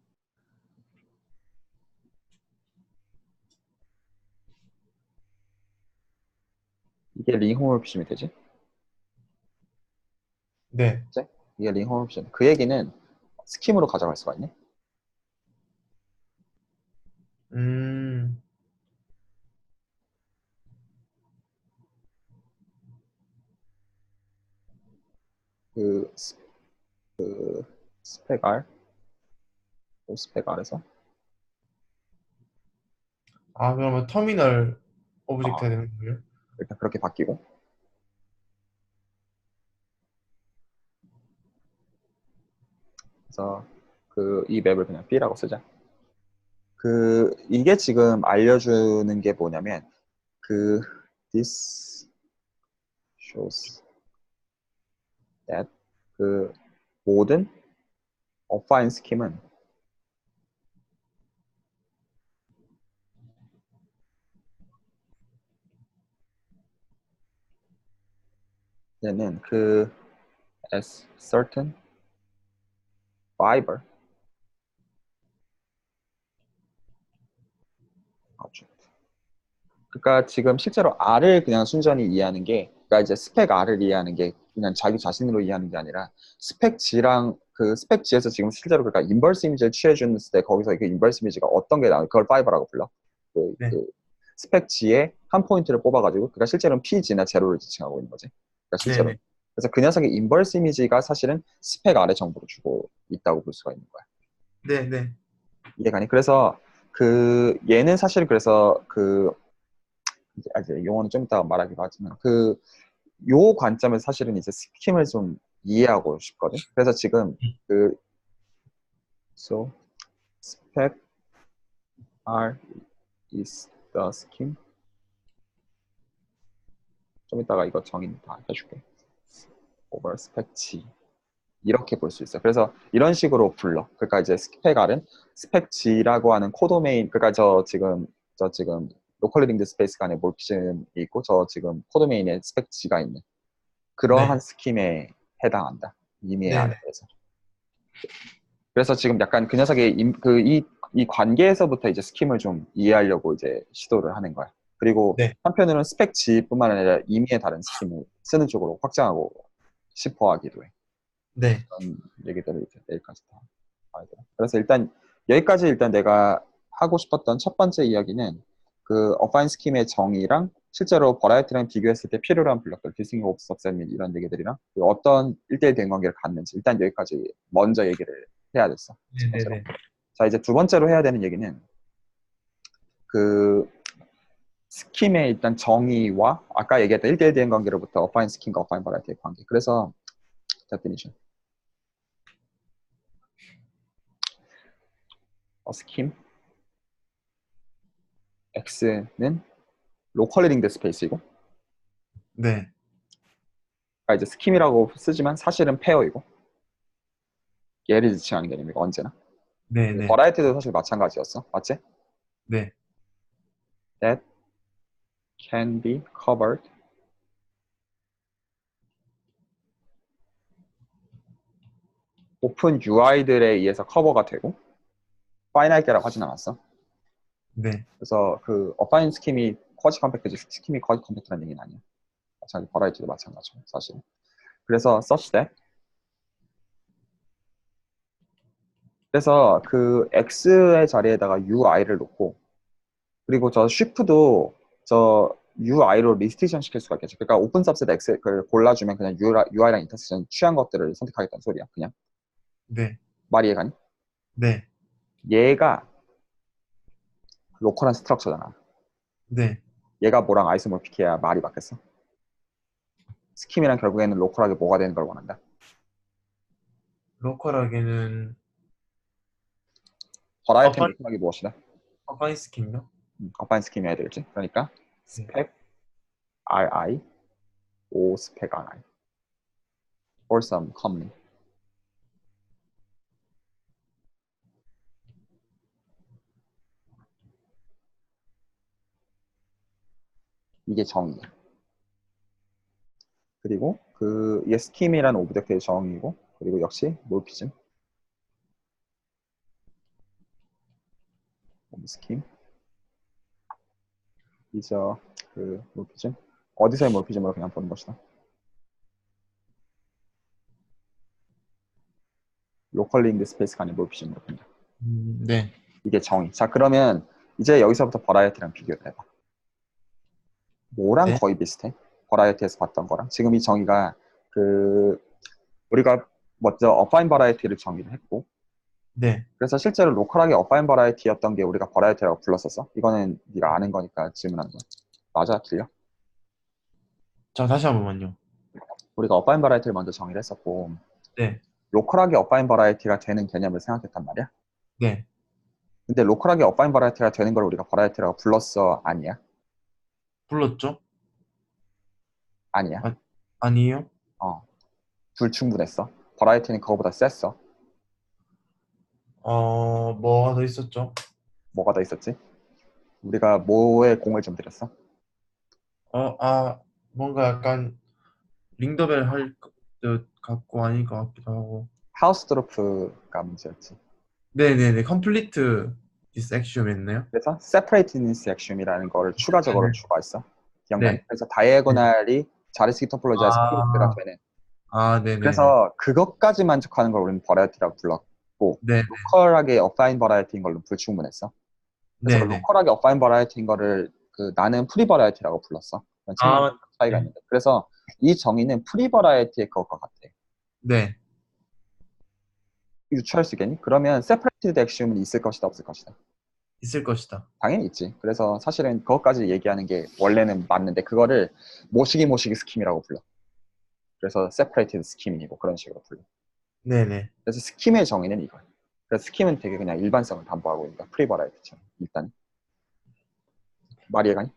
이게 링 홈을 이 되지? 네. 그치? 이게 링 홈을 그 얘기는 스킴으로 가져갈 수가 있네. 음, 그, 스- 스펙 R, 스펙 R에서 그러면 터미널 오브젝트가 아, 되는 거예요? 일단 그렇게 바뀌고 그래서 그 이 맵을 그냥 B라고 쓰자. 그 이게 지금 알려주는 게 뭐냐면 그 this shows that 그 모든 어파인 스킴은 얘는 그 as certain fiber object. 그러니까 지금 실제로 R을 그냥 순전히 이해하는 게, 그러니까 이제 스펙 R을 이해하는 게 그냥 자기 자신으로 이해하는 게 아니라 스펙 G랑 그 스펙 G에서 지금 실제로 그러니까 인버스 이미지를 취해주는 때 거기서 그 인버스 이미지가 어떤 게 나와요? 그걸 파이버라고 불러. 네. 그 스펙 G의 한 포인트를 뽑아가지고, 그러니까 실제로는 PG나 제로를 지칭하고 있는 거지. 그러니까 실제로. 네네. 그래서 그 녀석의 인버스 이미지가 사실은 스펙 R의 정보를 주고 있다고 볼 수가 있는 거야. 네네. 이해가니? 그래서 그 얘는 사실 그래서 그 이제 용어는 좀 이따 말하기로 하지만 그 요 관점에서 사실은 이제 스킴을 좀 이해하고 싶거든. 그래서 지금 그 so spec R is the scheme. 좀 이따가 이거 정의 다 해줄게. over spec G 이렇게 볼 수 있어. 그래서 이런 식으로 불러. 그러니까 이제 스펙 R은 스펙 G라고 하는 코도메인. 그러니까 저 지금 로컬 링드 스페이스 간에 몰피즘이 있고 저 지금 코도메인에 스펙 G가 있는 그러한 네. 스킴에 해당한다. 이미의 네네. 아래에서. 그래서 지금 약간 그 녀석의 이 관계에서부터 이제 스킴을 좀 이해하려고 이제 시도를 하는 거야. 그리고 네. 한편으로는 스펙 G뿐만 아니라 이미의 다른 스킴을 쓰는 쪽으로 확장하고 싶어 하기도 해. 네. 그런 얘기들을 이제 내일까지 다 봐야 돼. 그래서 일단 여기까지 일단 내가 하고 싶었던 첫 번째 이야기는 그 어파인 스킴의 정의랑 실제로 버라이어티랑 비교했을 때 필요로 한 블록들, 디스팅 오브 सब셋 및 이런 얘기들이랑 그 어떤 1대1 대응관계를 갖는지 일단 여기까지 먼저 얘기를 해야 됐어. 첫 번째로. 네네네. 자, 이제 두 번째로 해야 되는 얘기는 그 스킴의 일단 정의와 아까 얘기했던 1대1 대응관계로부터 어파인 스킴과 어파인 버라이어티의 관계. 그래서 definition. 스킴 X는 로컬 링드 스페이스이고, 네. 그러니까 이제 스킴이라고 쓰지만 사실은 페어이고, 얘를 지칭하는 개념이고 언제나. 네네. 버라이어티도 사실 마찬가지였어, 맞지? 네. That can be covered 오픈 UI들에 의해서 커버가 되고 파이나이트라고 하진 않았어. 네. 그래서 그 어파인 스킴이 쿼지 컴팩트지 스킴이 쿼지 컴팩트라는 얘기는 아니야. 마찬가지 버라이어티도 마찬가지고 사실. 그래서 such that 그래서 그 X의 자리에다가 UI를 놓고 그리고 저 쉬프도 저 UI로 리스테이션 시킬 수가 있겠죠. 그러니까 오픈 सब셋 X를 골라주면 그냥 UI랑 인터섹션 취한 것들을 선택하겠다는 소리야. 그냥 네. 말이 이해가니? 네. 얘가 로컬한 스트럭처잖아. 네. 얘가 뭐랑 아이소모픽해야 말이 맞겠어? 스킴이랑 결국에는 로컬하게 뭐가 되는 걸 원한다. 로컬하게는 버라이어티는 어파인 로컬하게 무엇이다? 어파인 스킨요? 어파인 스킴이어야 되겠지. 그러니까 네. 스펙 RI O 스펙 RI or some commonly 이게 정의야. 그리고 그 이게 스킴이라는 오브젝트의 정의이고 그리고 역시 몰피즘 스킴 이저 그 몰피즘 어디서의 몰피즘으로 그냥 보는 것이다. 로컬 링드 스페이스가 아닌 몰피즘으로 본다. 네. 이게 정의. 자, 그러면 이제 여기서부터 버라이어티랑 비교를 해봐. 뭐랑 네. 거의 비슷해? 버라이어티에서 봤던 거랑. 지금 이 정의가 그 우리가 먼저 어파인 버라이어티를 정의를 했고 네. 그래서 실제로 로컬하게 어파인 버라이어티였던 게 우리가 버라이어티라고 불렀었어. 이거는 네가 아는 거니까 질문한 거야. 맞아? 틀려? 자, 다시 한 번만요. 우리가 어파인 버라이어티를 먼저 정의를 했었고 네. 로컬하게 어파인 버라이어티가 되는 개념을 생각했단 말이야. 네. 근데 로컬하게 어파인 버라이어티가 되는 걸 우리가 버라이어티라고 불렀어? 아니야? 불렀죠? 아니야. 아, 아니에요? 어, 불충분했어. 버라이어티는 그거보다 셌어. 뭐가 더 있었죠? 뭐가 더 있었지? 우리가 뭐에 공을 좀 들였어? 뭔가 약간 링더벨 할 듯 같고 아닌 것 같기도 하고. 하우스트로프가 문제였지. 네네네. 컴플리트 디스액시엄했나요? 그래서 separateness axiom이라는 거를 추가적으로 네네. 추가했어. 기억나니? 네. 그래서 네. 다이애고날이 자리스키 토폴로지와 스플릿가 아, 되는. 네네네. 그래서 그것까지 만족하는 걸 우리는 버라이어티라고 불렀고 네네. 로컬하게 어파인 버라이어티인 걸로 불충분했어. 그래서 네네. 로컬하게 어파인 버라이어티인 거를 나는 프리 버라이어티라고 불렀어. 그런 측면 아, 차이가 네. 있는데. 그래서 이 정의는 프리 버라이어티의 그것과 같아. 네. 유추할 수 있겠니? 그러면 separated axiom은 있을 것이다, 없을 것이다. 있을 것이다. 당연히 있지. 그래서 사실은 그것까지 얘기하는 게 원래는 맞는데 그거를 모시기 스킴이라고 불러. 그래서 separated 스킴이고 그런 식으로 불러. 네네. 그래서 스킴의 정의는 이거야. 그래서 스킴은 되게 그냥 일반성을 담보하고 있다. 프리버라이트처럼 일단 말이 해가니?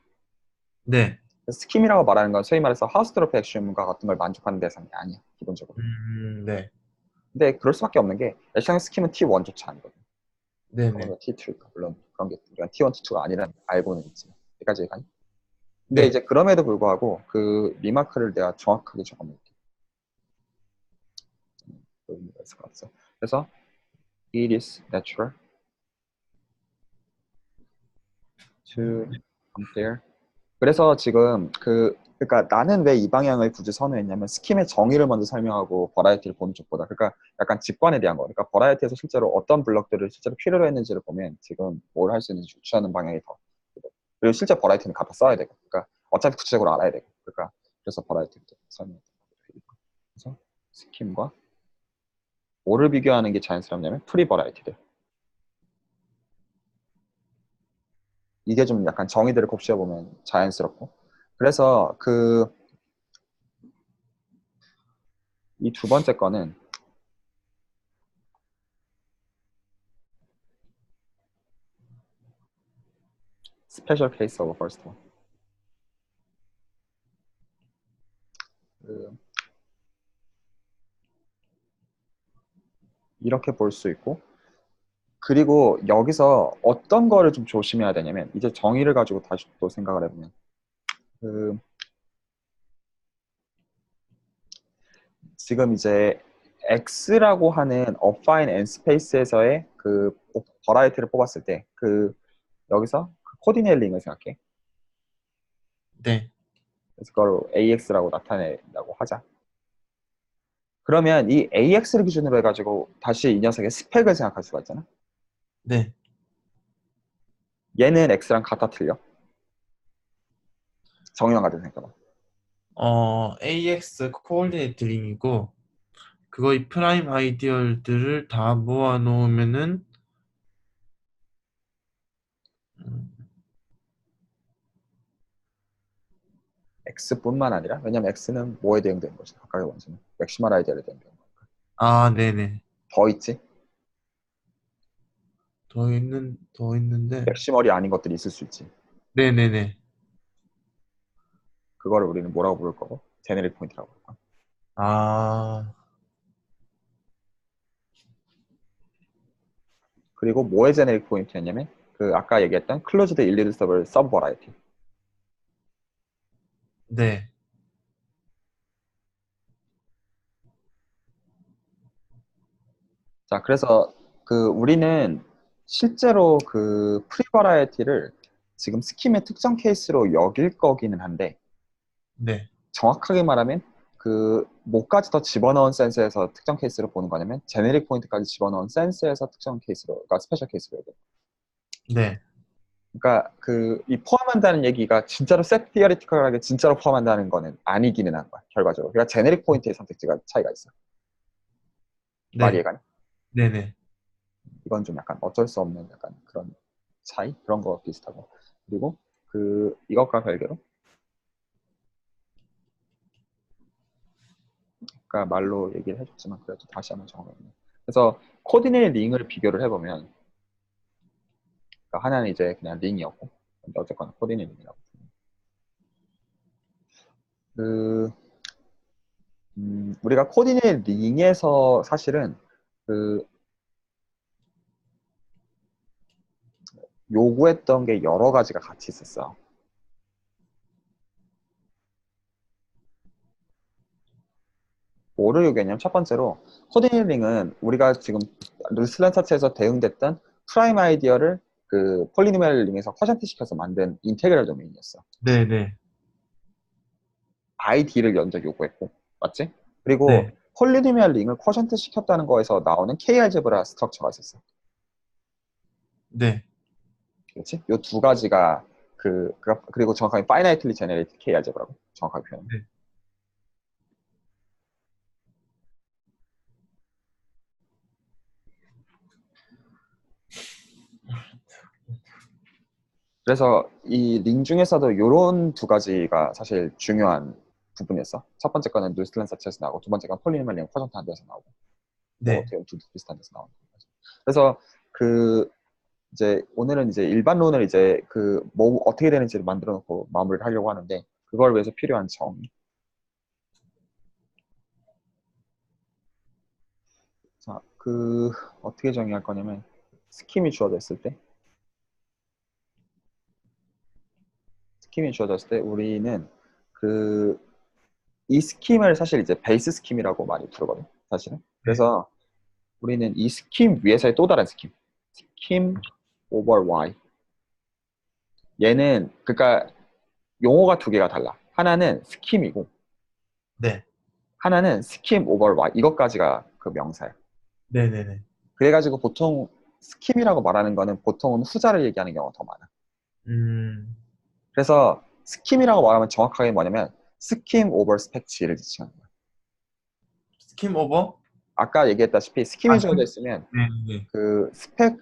네. 스킴이라고 말하는 건 소위 말해서 하우스트로프 액션과 같은 걸 만족하는 대상이 아니야. 기본적으로. 네. 근데 그럴 수밖에 없는 게 애초에 스킴은 T1조차 아니거든. 네네. 그건 T2일까? 물론 그런 게 우리가 T1, T2가 아니라는 알고는 있지만 여기까지 해가니? 근데 네. 이제 그럼에도 불구하고 그 리마크를 내가 정확하게 적어놓을게. 의미가 있을 것 같아서. 그래서 it is natural to compare. 그래서 지금 그러니까 나는 왜 이 방향을 굳이 선호했냐면 스킴의 정의를 먼저 설명하고 버라이어티를 보는 쪽보다 그러니까 약간 직관에 대한 거. 그러니까 버라이어티에서 실제로 어떤 블럭들을 실제로 필요로 했는지를 보면 지금 뭘 할 수 있는지 유추하는 방향이 더. 그리고 실제 버라이어티는 갖다 써야 되고. 그러니까 어차피 구체적으로 알아야 되고. 그러니까 그래서 버라이어티부터 설명했던 거죠. 그래서 스킴과 뭐를 비교하는 게 자연스럽냐면 프리 버라이어티들. 이게 좀 약간 정의들을 곱씹어 보면 자연스럽고. 그래서 이 두 번째 거는 스페셜 케이스 오브 퍼스트 원. 이렇게 볼 수 있고 그리고 여기서 어떤 거를 좀 조심해야 되냐면 이제 정의를 가지고 다시 또 생각을 해보면 그 지금 이제 X라고 하는 affine n space에서의 그 버라이어티를 뽑았을 때 여기서 그 코디네일링을 생각해. 네. 그래서 그걸 AX라고 나타낸다고 하자. 그러면 이 AX를 기준으로 해가지고 다시 이 녀석의 스펙을 생각할 수가 있잖아. 네. 얘는 X랑 같아 틀려. 정의만 가지고 생각해봐. AX 코올디네이트 링이고 그거의 프라임 아이디얼들을 다 모아 놓으면은 음, X뿐만 아니라 왜냐면 X는 뭐에 대응되는 거지? 각각의 원소는 맥시멀 아이디어에 대응되는 거니까. 네네. 더 있지? 더 있는데 맥시멀이 아닌 것들이 있을 수 있지. 네네네. 그거를 우리는 뭐라고 부를 거고? 제네릭 포인트라고 부를 거야. 아, 그리고 뭐의 제네릭 포인트였냐면 아까 얘기했던 클로즈드 일리드서블 서브 버라이티. 네. 자, 그래서 우리는 실제로 프리 버라이티를 지금 스킴의 특정 케이스로 여길 거기는 한데 네. 정확하게 말하면 뭐까지 더 집어넣은 센스에서 특정 케이스로 보는 거냐면 제네릭 포인트까지 집어넣은 센스에서 특정 케이스로, 그러니까 스페셜 케이스로 여겨. 네. 그러니까 이 포함한다는 얘기가 진짜로 셋 티어리티컬하게 진짜로 포함한다는 거는 아니기는 한 거야 결과적으로. 그러니까 제네릭 포인트의 선택지가 차이가 있어. 말이 네. 해가네. 네네. 이건 좀 약간 어쩔 수 없는 약간 그런 차이 그런 거 비슷하고 그리고 이것과 별개로 아까 말로 얘기를 해줬지만 그래도 다시 한번 정리해보면 그래서 코디네이 링을 비교를 해보면 그러니까 하나는 이제 그냥 링이었고 근데 어쨌거나 코디네이 링이라고 그 우리가 코디네이 링에서 사실은 그 요구했던 게 여러 가지가 같이 있었어. 뭐를 요구했냐면 첫 번째로 코디네이링은 우리가 지금 루스란 차트에서 대응됐던 프라임 아이디어를 그 폴리노미얼 링에서 커션트 시켜서 만든 인테그랄 도메인이었어. 네네. id를 먼저 요구했고 맞지? 그리고 네. 폴리노미얼 링을 커션트 시켰다는 거에서 나오는 K-알제브라 스트럭처가 있었어. 네. 그렇지? 요 두 가지가 그리고 정확하게 finitely generated K-알제브라고 정확하게 표현해. 네. 그래서 이 링 중에서도 요런 두 가지가 사실 중요한 부분이었어. 첫 번째 거는 뉴스틀랜 사치에서 나오고 두 번째 건 폴리노미얼 링 커션트 한 데서 나오고 뭐 네. 어떻게 보면 두 비슷한 데서 나오는 거죠. 그래서 그 이제 오늘은 이제 일반론을 이제 그 뭐 어떻게 되는지를 만들어 놓고 마무리를 하려고 하는데 그걸 위해서 필요한 정의. 자, 어떻게 정의할 거냐면 스킴이 주어졌을 때 우리는 그 이 스킴을 사실 이제 베이스 스킴이라고 많이 부르거든, 사실은. 네. 그래서 우리는 이 스킴 위에서의 또 다른 스킴 over y. 얘는 그러니까 용어가 두 개가 달라. 하나는 스킴이고 네. 하나는 스킴 over y. 이것까지가 그 명사야. 네네네. 그래가지고 보통 스킴이라고 말하는 거는 보통은 후자를 얘기하는 경우가 더 많아. 음, 그래서 스킴이라고 말하면 정확하게 뭐냐면 스킴 오버 스펙 G를 지칭하는 거야. 스kim 오버? 아까 얘기했다시피 아, 스킴이 주어져 있으면 네네. 그 스펙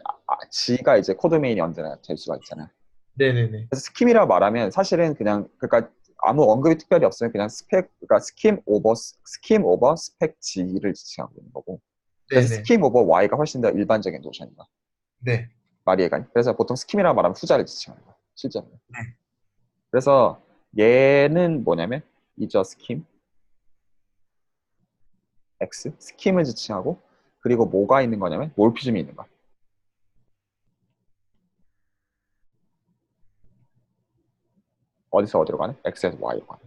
G가 이제 코드메인이 언제나 될 수가 있잖아. 네네네. 그래서 스킴이라고 말하면 사실은 그냥 그러니까 아무 언급이 특별히 없으면 그냥 그러니까 스킴 오버 스펙 G를 지칭하고 있는 거고. 그래서 네네. 스킴 오버 Y가 훨씬 더 일반적인 노션인 거야. 네. 말이 해가니. 그래서 보통 스킴이라고 말하면 후자를 지칭하는 거야. 실제로. 네. 그래서 얘는 뭐냐면 이저 스킴 X 스킴을 지칭하고 그리고 뭐가 있는 거냐면 몰피즘이 있는 거야. 어디서 어디로 가는? X에서 Y로 가는.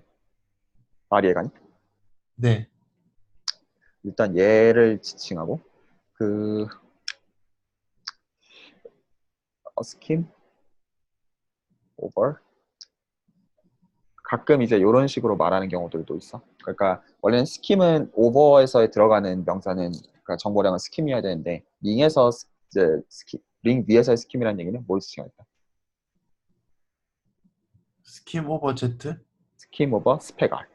말이 해가니? 네. 일단 얘를 지칭하고 그 스킴 오버 가끔 이제 이런 식으로 말하는 경우들도 있어. 그러니까 원래는 스킴은 오버에서 들어가는 명사는 그러니까 정보량은 스킴이어야 되는데 링에서 이제 링 위에서의 스킴이라는 얘기는 뭘 지칭할까? 스kim 오버 Z? 스킴 오버 스펙 R.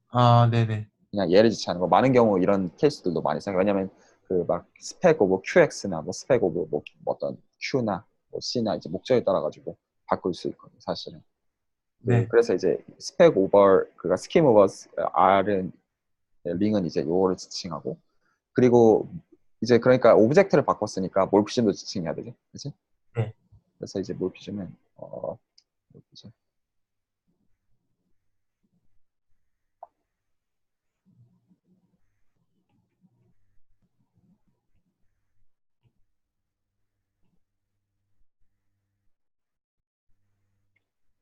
아, 네네. 그냥 얘를 지칭하는 거. 많은 경우 이런 케이스들도 많이 써요. 왜냐면 그 막 스펙 오버 QX나 뭐 스펙 오버 뭐 어떤 Q나 뭐 C나 이제 목적에 따라 가지고 바꿀 수 있거든요. 사실은. 네. 그래서 이제 스펙 오버 그가 스킴 오버 R은 링은 이제 요거를 지칭하고 그리고 이제 그러니까 오브젝트를 바꿨으니까 몰피즘도 지칭해야 되지, 그렇지? 네. 그래서 이제 몰피즘은 몰피즘.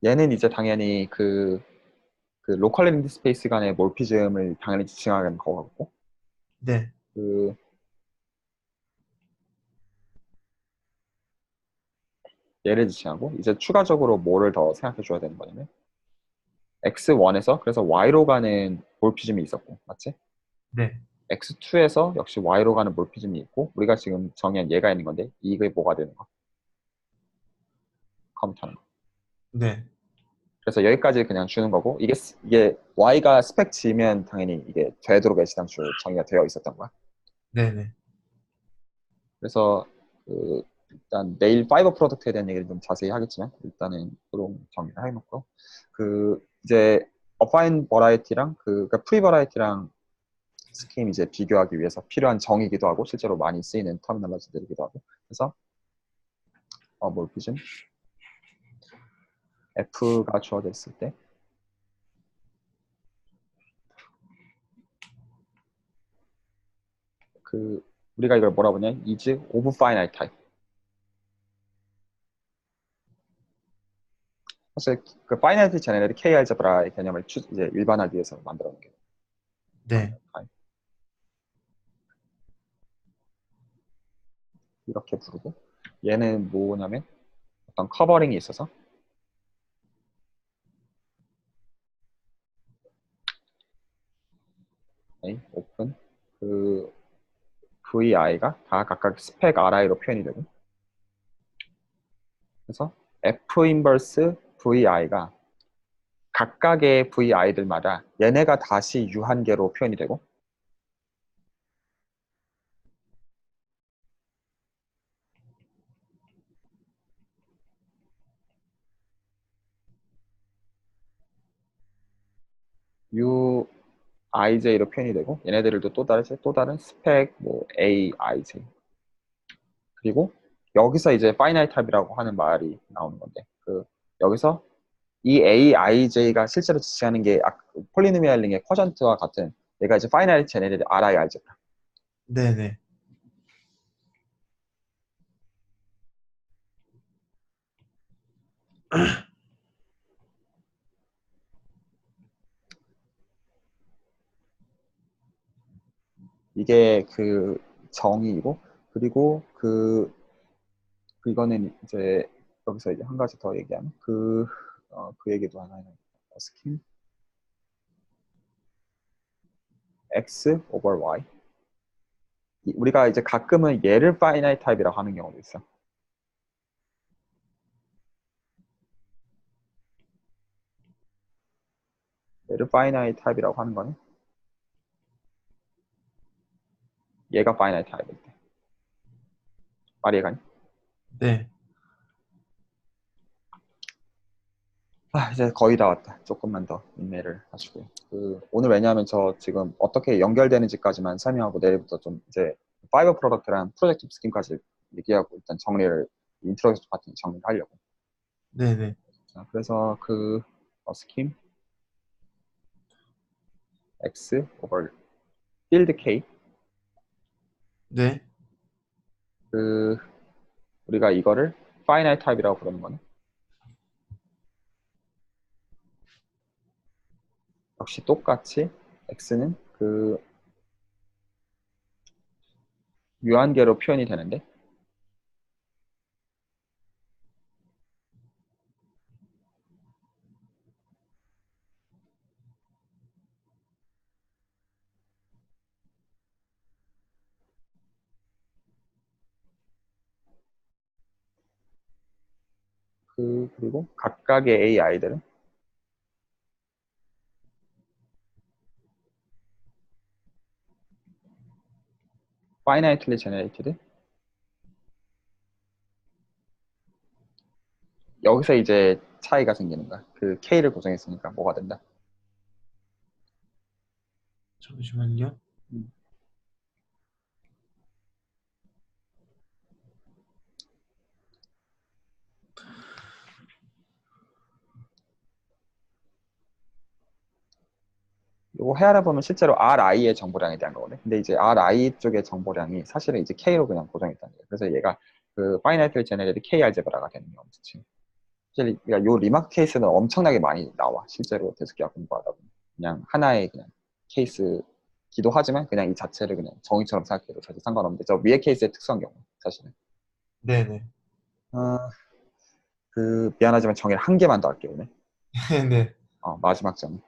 얘는 이제 당연히 그 로컬 랜드 스페이스 간의 몰피즘을 당연히 지칭하는 거고 네. 그 얘를 지칭하고 이제 추가적으로 뭐를 더 생각해 줘야 되는 거냐면 X1에서 그래서 Y로 가는 몰피즘이 있었고 맞지? 네. X2에서 역시 Y로 가는 몰피즘이 있고 우리가 지금 정의한 얘가 있는 건데 이게 뭐가 되는 거? 컴퓨터는 거. 네. 그래서 여기까지 그냥 주는 거고 이게 Y가 스펙 G면 당연히 이게 되도록 애시당초 정의가 되어 있었던 거야. 네네. 그래서 일단 내일 파이버 프로덕트에 대한 얘기를 좀 자세히 하겠지만 일단은 그런 정의를 해놓고 이제 어파인 버라이티랑 그러니까 프리 버라이티랑 스kim 이제 비교하기 위해서 필요한 정의이기도 하고 실제로 많이 쓰이는 터미널로지들이기도 하고. 그래서 뭘 보죠? f가 주어져 있을 때 우리가 이걸 뭐라 보냐? is of finite type. 사실 그 finite generate K 알제브라의 개념을 이제 일반화하기 위해서 만들어 놓은 게 네. 이렇게 부르고, 얘는 뭐냐면 어떤 커버링이 있어서 오픈 VI가 다 각각 스펙 RI로 표현이 되고, 그래서 F 인버스 VI가 각각의 VI들마다 얘네가 다시 유한계로 표현이 되고, UIJ로 표현이 되고, 얘네들도 또 다른 스펙 AIJ. 그리고 여기서 이제 파이나이트 타입이라고 하는 말이 나오는 건데, 여기서 이 AIJ가 실제로 지칭하는 게 폴리노미얼 링의 쿼션트와 같은, 얘가 이제 파이나이트 제네레이티드 RIIJ. 네네. 이게 정의이고, 그리고 이거는 이제 여기서 이제 한 가지 더 얘기하면 그 얘기도 하나 해요. 스킨 X over Y. 우리가 이제 가끔은 얘를 파이나이트 타입이라고 하는 경우도 있어. 얘를 파이나이트 타입이라고 하는 거는 얘가 파이나이트 타입일 때. 말이 해가니? 네. 이제 거의 다 왔다. 조금만 더 인내를 하시고요. 오늘 왜냐하면 저 지금 어떻게 연결되는지까지만 설명하고 내일부터 좀 이제 파이버 프로덕트랑 프로젝트 스킨까지 얘기하고 일단 정리를 인트로듀스 파트 정리를 하려고. 네네. 자, 그래서 스킨 X over field K. 네. 우리가 이거를 finite type이라고 부르는 거는 역시 똑같이 X는 유한계로 표현이 되는데, 그리고 각각의 AI들은 finitely generated. 여기서 이제 차이가 생기는 거야. K를 고정했으니까 뭐가 된다? 잠시만요. 음. 이거 헤아려 보면 실제로 RI의 정보량에 대한 거거든. 근데 이제 RI 쪽의 정보량이 사실은 이제 K로 그냥 고정했다는 거예요. 그래서 얘가 finitely generated K 알제브라가 되는 경우지. 사실 요 리마크 케이스는 엄청나게 많이 나와. 실제로 데스크야 공부하다 보면 그냥 하나의 그냥 케이스기도 하지만 그냥 이 자체를 그냥 정의처럼 생각해도 사실 상관없는데, 저 위에 케이스의 특수한 경우 사실은 네네. 어, 미안하지만 정의를 한 개만 더 할게요. 오늘 네. 마지막 점.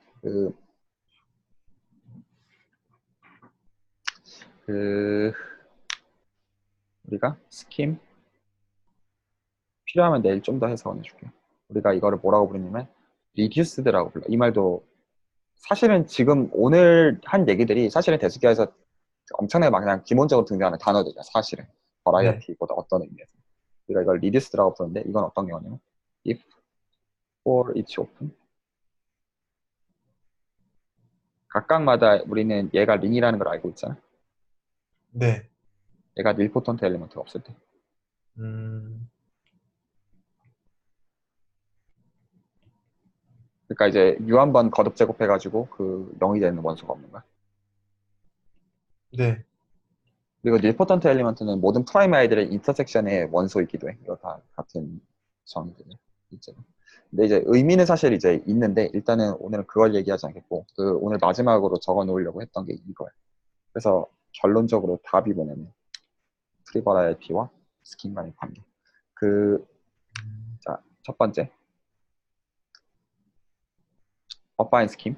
우리가 스킴 필요하면 내일 좀 더 해석을 해줄게요. 우리가 이거를 뭐라고 부르냐면 리듀스드라고 불러. 이 말도 사실은 지금 오늘 한 얘기들이 사실은 데스기아에서 엄청나게 막 그냥 기본적으로 등장하는 단어들이야. 사실은 네. 버라이어티보다 어떤 의미에서 우리가 이걸 리듀스드라고 부르는데, 이건 어떤 경우냐면 if for each open 각각마다 우리는 얘가 링이라는 걸 알고 있잖아. 네. 얘가 닐포턴트 엘리먼트가 없을 때. 음, 그러니까 이제 U 한 번 거듭 제곱해가지고 그 0이 되는 원소가 없는 거야. 네. 그리고 닐포턴트 엘리먼트는 모든 프라임 아이들의 인터섹션의 원소이기도 해. 이거 다 같은 정의들이야. 실제로. 근데 이제 의미는 사실 이제 있는데 일단은 오늘은 그걸 얘기하지 않겠고 그 오늘 마지막으로 적어 놓으려고 했던 게 이거야. 그래서 결론적으로 답이 뭐냐면 프리버라이티와 스킨 간의 관계. 그, 자, 첫 번째 어파인 스킨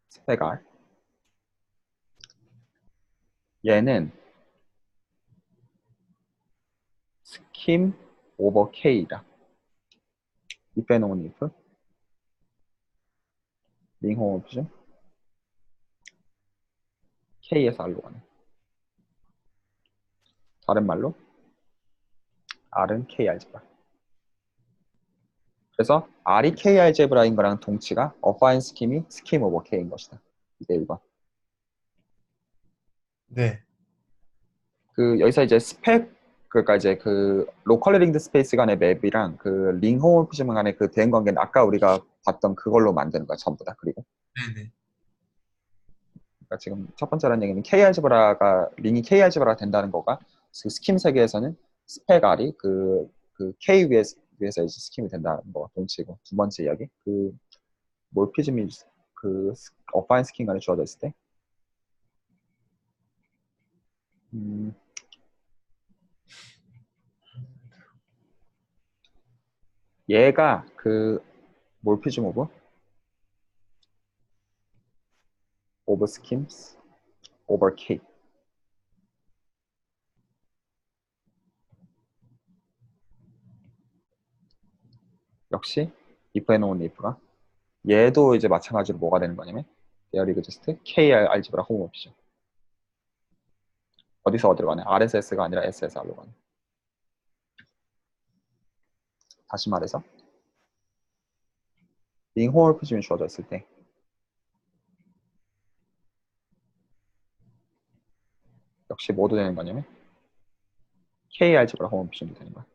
스페갈 얘는 스킨 오버 K다. 이 빼놓은 if 링 홈오프션 K에서 R로 가네. 다른 말로 R은 K 알제브라. 그래서 R이 K 알제브라인 거랑 동치가 어파인 스킴이 스킴 오버 K인 것이다. 이게 1번. 네. 그 여기서 이제 스펙 그러니까 이제 그 로컬 링드 스페이스 간의 맵이랑 그 링 홈오프션 간의 그 대응 관계는 아까 우리가 봤던 그걸로 만드는 거야 전부 다. 그리고 네네. 그러니까 지금 첫 번째라는 얘기는 K 알제브라가 링이 K 알제브라가 된다는 거가 그 스킴 세계에서는 스펙 R이 그 K 위에서 이제 스킴이 된다는 거 동치고 두 번째 이야기 그 몰피즘이 그 어파인 스킨 간에 주어져 있을 때 얘가 그 몰피즘 오브 스킨스 오버 K 역시 if and only if가 얘도 이제 마찬가지로 뭐가 되는 거냐면 there exists KR 알제브라 홈오피션 어디서 어디로 가네? RSS가 아니라 SSR로 가네. 다시 말해서 링 홈오피즘이 주어져 있을 때 역시 뭐도 되는 거냐면 K 알제브라 홈오피션도 되는 거야.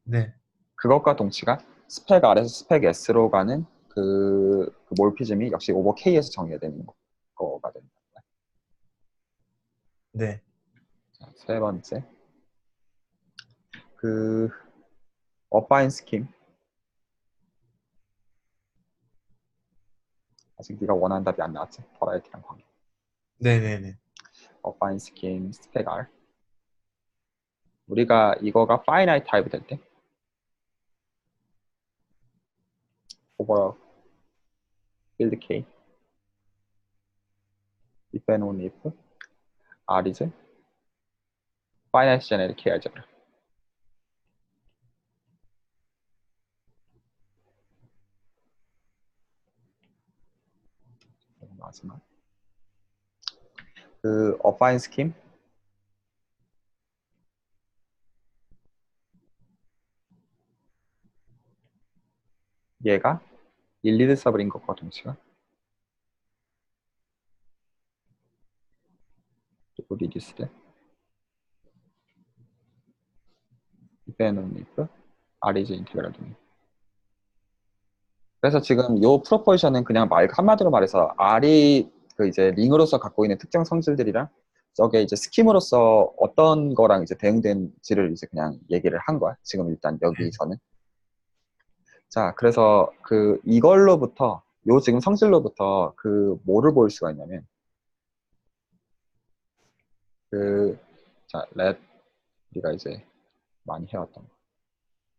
네. 그것과 동치가 스펙 R에서 스펙 S로 가는 그 몰피즘이 역시 오버 K에서 정의가 되는 거가 된다. 네. 자, 세 번째 그 어파인 스킨 아직 네가 원하는 답이 안 나왔지? 버라이어티랑 관계. 네네네. 어파인 스킨 스펙 R 우리가 이거가 파이나이트 타입이 될 때 오버all 필드 K if and only if R is finite generic K algebra. 마지막 그 어파인 스킨 얘가 일리드 서브린 것과 동시가 그리고 리듀스드 if and only if R is integral domain. 그래서 지금 이 프로포지션은 그냥 말 한마디로 말해서 R이 그 이제 링으로서 갖고 있는 특정 성질들이랑 저게 이제 스킴으로서 어떤 거랑 이제 대응된지를 이제 그냥 얘기를 한 거야. 지금 일단 여기서는. 자, 그래서 그 이걸로부터 요 지금 성질로부터 그 뭐를 볼 수가 있냐면 그 자, let 우리가 이제 많이 해왔던 거.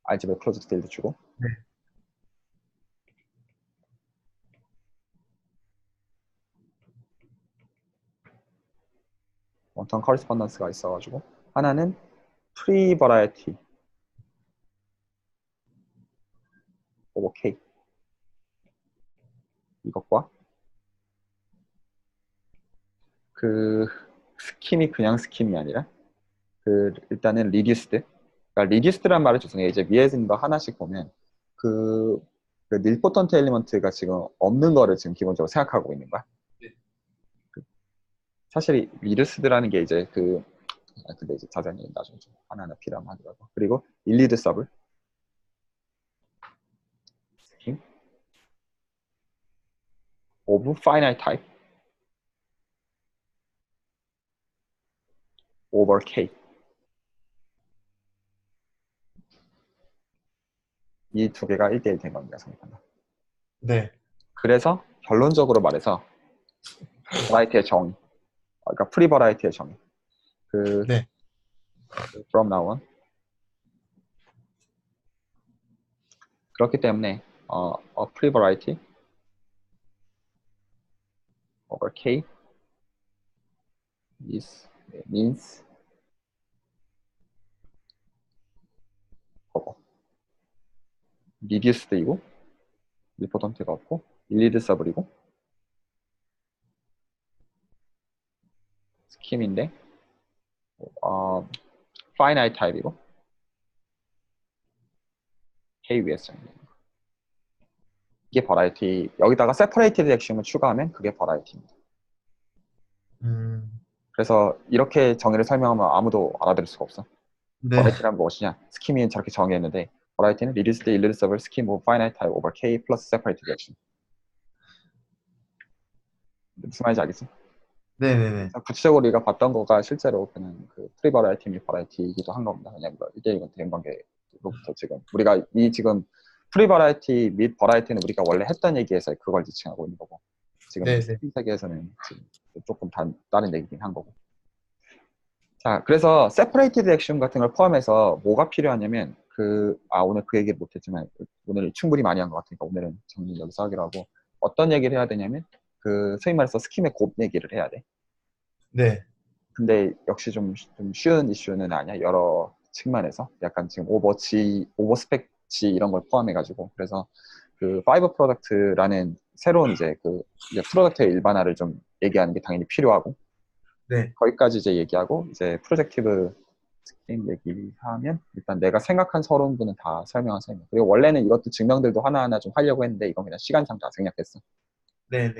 알지브라 클로즈드 필드 주고 네. 원턴 커리스폰던스가 있어가지고 하나는 프리 버라이어티 오버 K 이것과 그 스킴이 그냥 스킴이 아니라 그 일단은 리듀스드 그러니까 리듀스드란 말을 죄송해요. 이제 위에 있는 거 하나씩 보면 그 그 닐포턴트 엘리먼트가 지금 없는 거를 지금 기본적으로 생각하고 있는 거야. 네. 사실 리드스드라는 게 이제 근데 이제 자세히 나중에 좀 하나하나 필요하면 하더라고. 그리고 일리드 서블 스킨 오브 파이나이트 타입 오버 K 이 두 개가 1대1 된 겁니다. 생각한다. 네. 그래서 결론적으로 말해서 버라이티의 정의, 그러니까 프리 버라이티의 정의. 그 네. from now on. 그렇기 때문에 a free variety over K means reduced이고 리포던트가 없고 irreducible이고 스킴인데 finite type이고 K 위에서 이게 버라이티. 여기다가 separated 액션을 추가하면 그게 버라이티입니다. 그래서 이렇게 정의를 설명하면 아무도 알아들을 수가 없어. 네. 버라이티란 무엇이냐? 스킴이 저렇게 정의했는데 버라이티는 reduced, irreducible, scheme of finite type over K plus separated action. 무슨 말인지 알겠지? 네네네. 구체적으로 우리가 봤던 거가 실제로 그냥 그 프리 버라이티 및 버라이티이기도 한 겁니다. 왜냐면 이게 이건 대응관계로부터 지금 우리가 지금 프리 버라이티 및 버라이티는 우리가 원래 했던 얘기에서 그걸 지칭하고 있는 거고 지금 네네. 스팀 세계에서는 지금 조금 다른 얘기긴 한 거고. 자, 그래서 세퍼레이티드 액션 같은 걸 포함해서 뭐가 필요하냐면 오늘 그 얘기를 못했지만 오늘 충분히 많이 한 것 같으니까 오늘은 정리 여기서 하기로 하고 어떤 얘기를 해야 되냐면 소위 말해서 스킴의 곱 얘기를 해야 돼. 네. 근데 역시 좀 쉬운 이슈는 아니야. 여러 측면에서 약간 지금 오버스펙치 이런 걸 포함해가지고 그래서 그 파이브 프로덕트라는 새로운 이제 이제 프로덕트의 일반화를 좀 얘기하는 게 당연히 필요하고 네. 거기까지 이제 얘기하고 이제 프로젝티브 스킨 얘기하면 일단 내가 생각한 서론부는 다 설명한 셈이에요. 그리고 원래는 이것도 증명들도 하나하나 좀 하려고 했는데 이건 그냥 시간상 다 생략했어. 네네.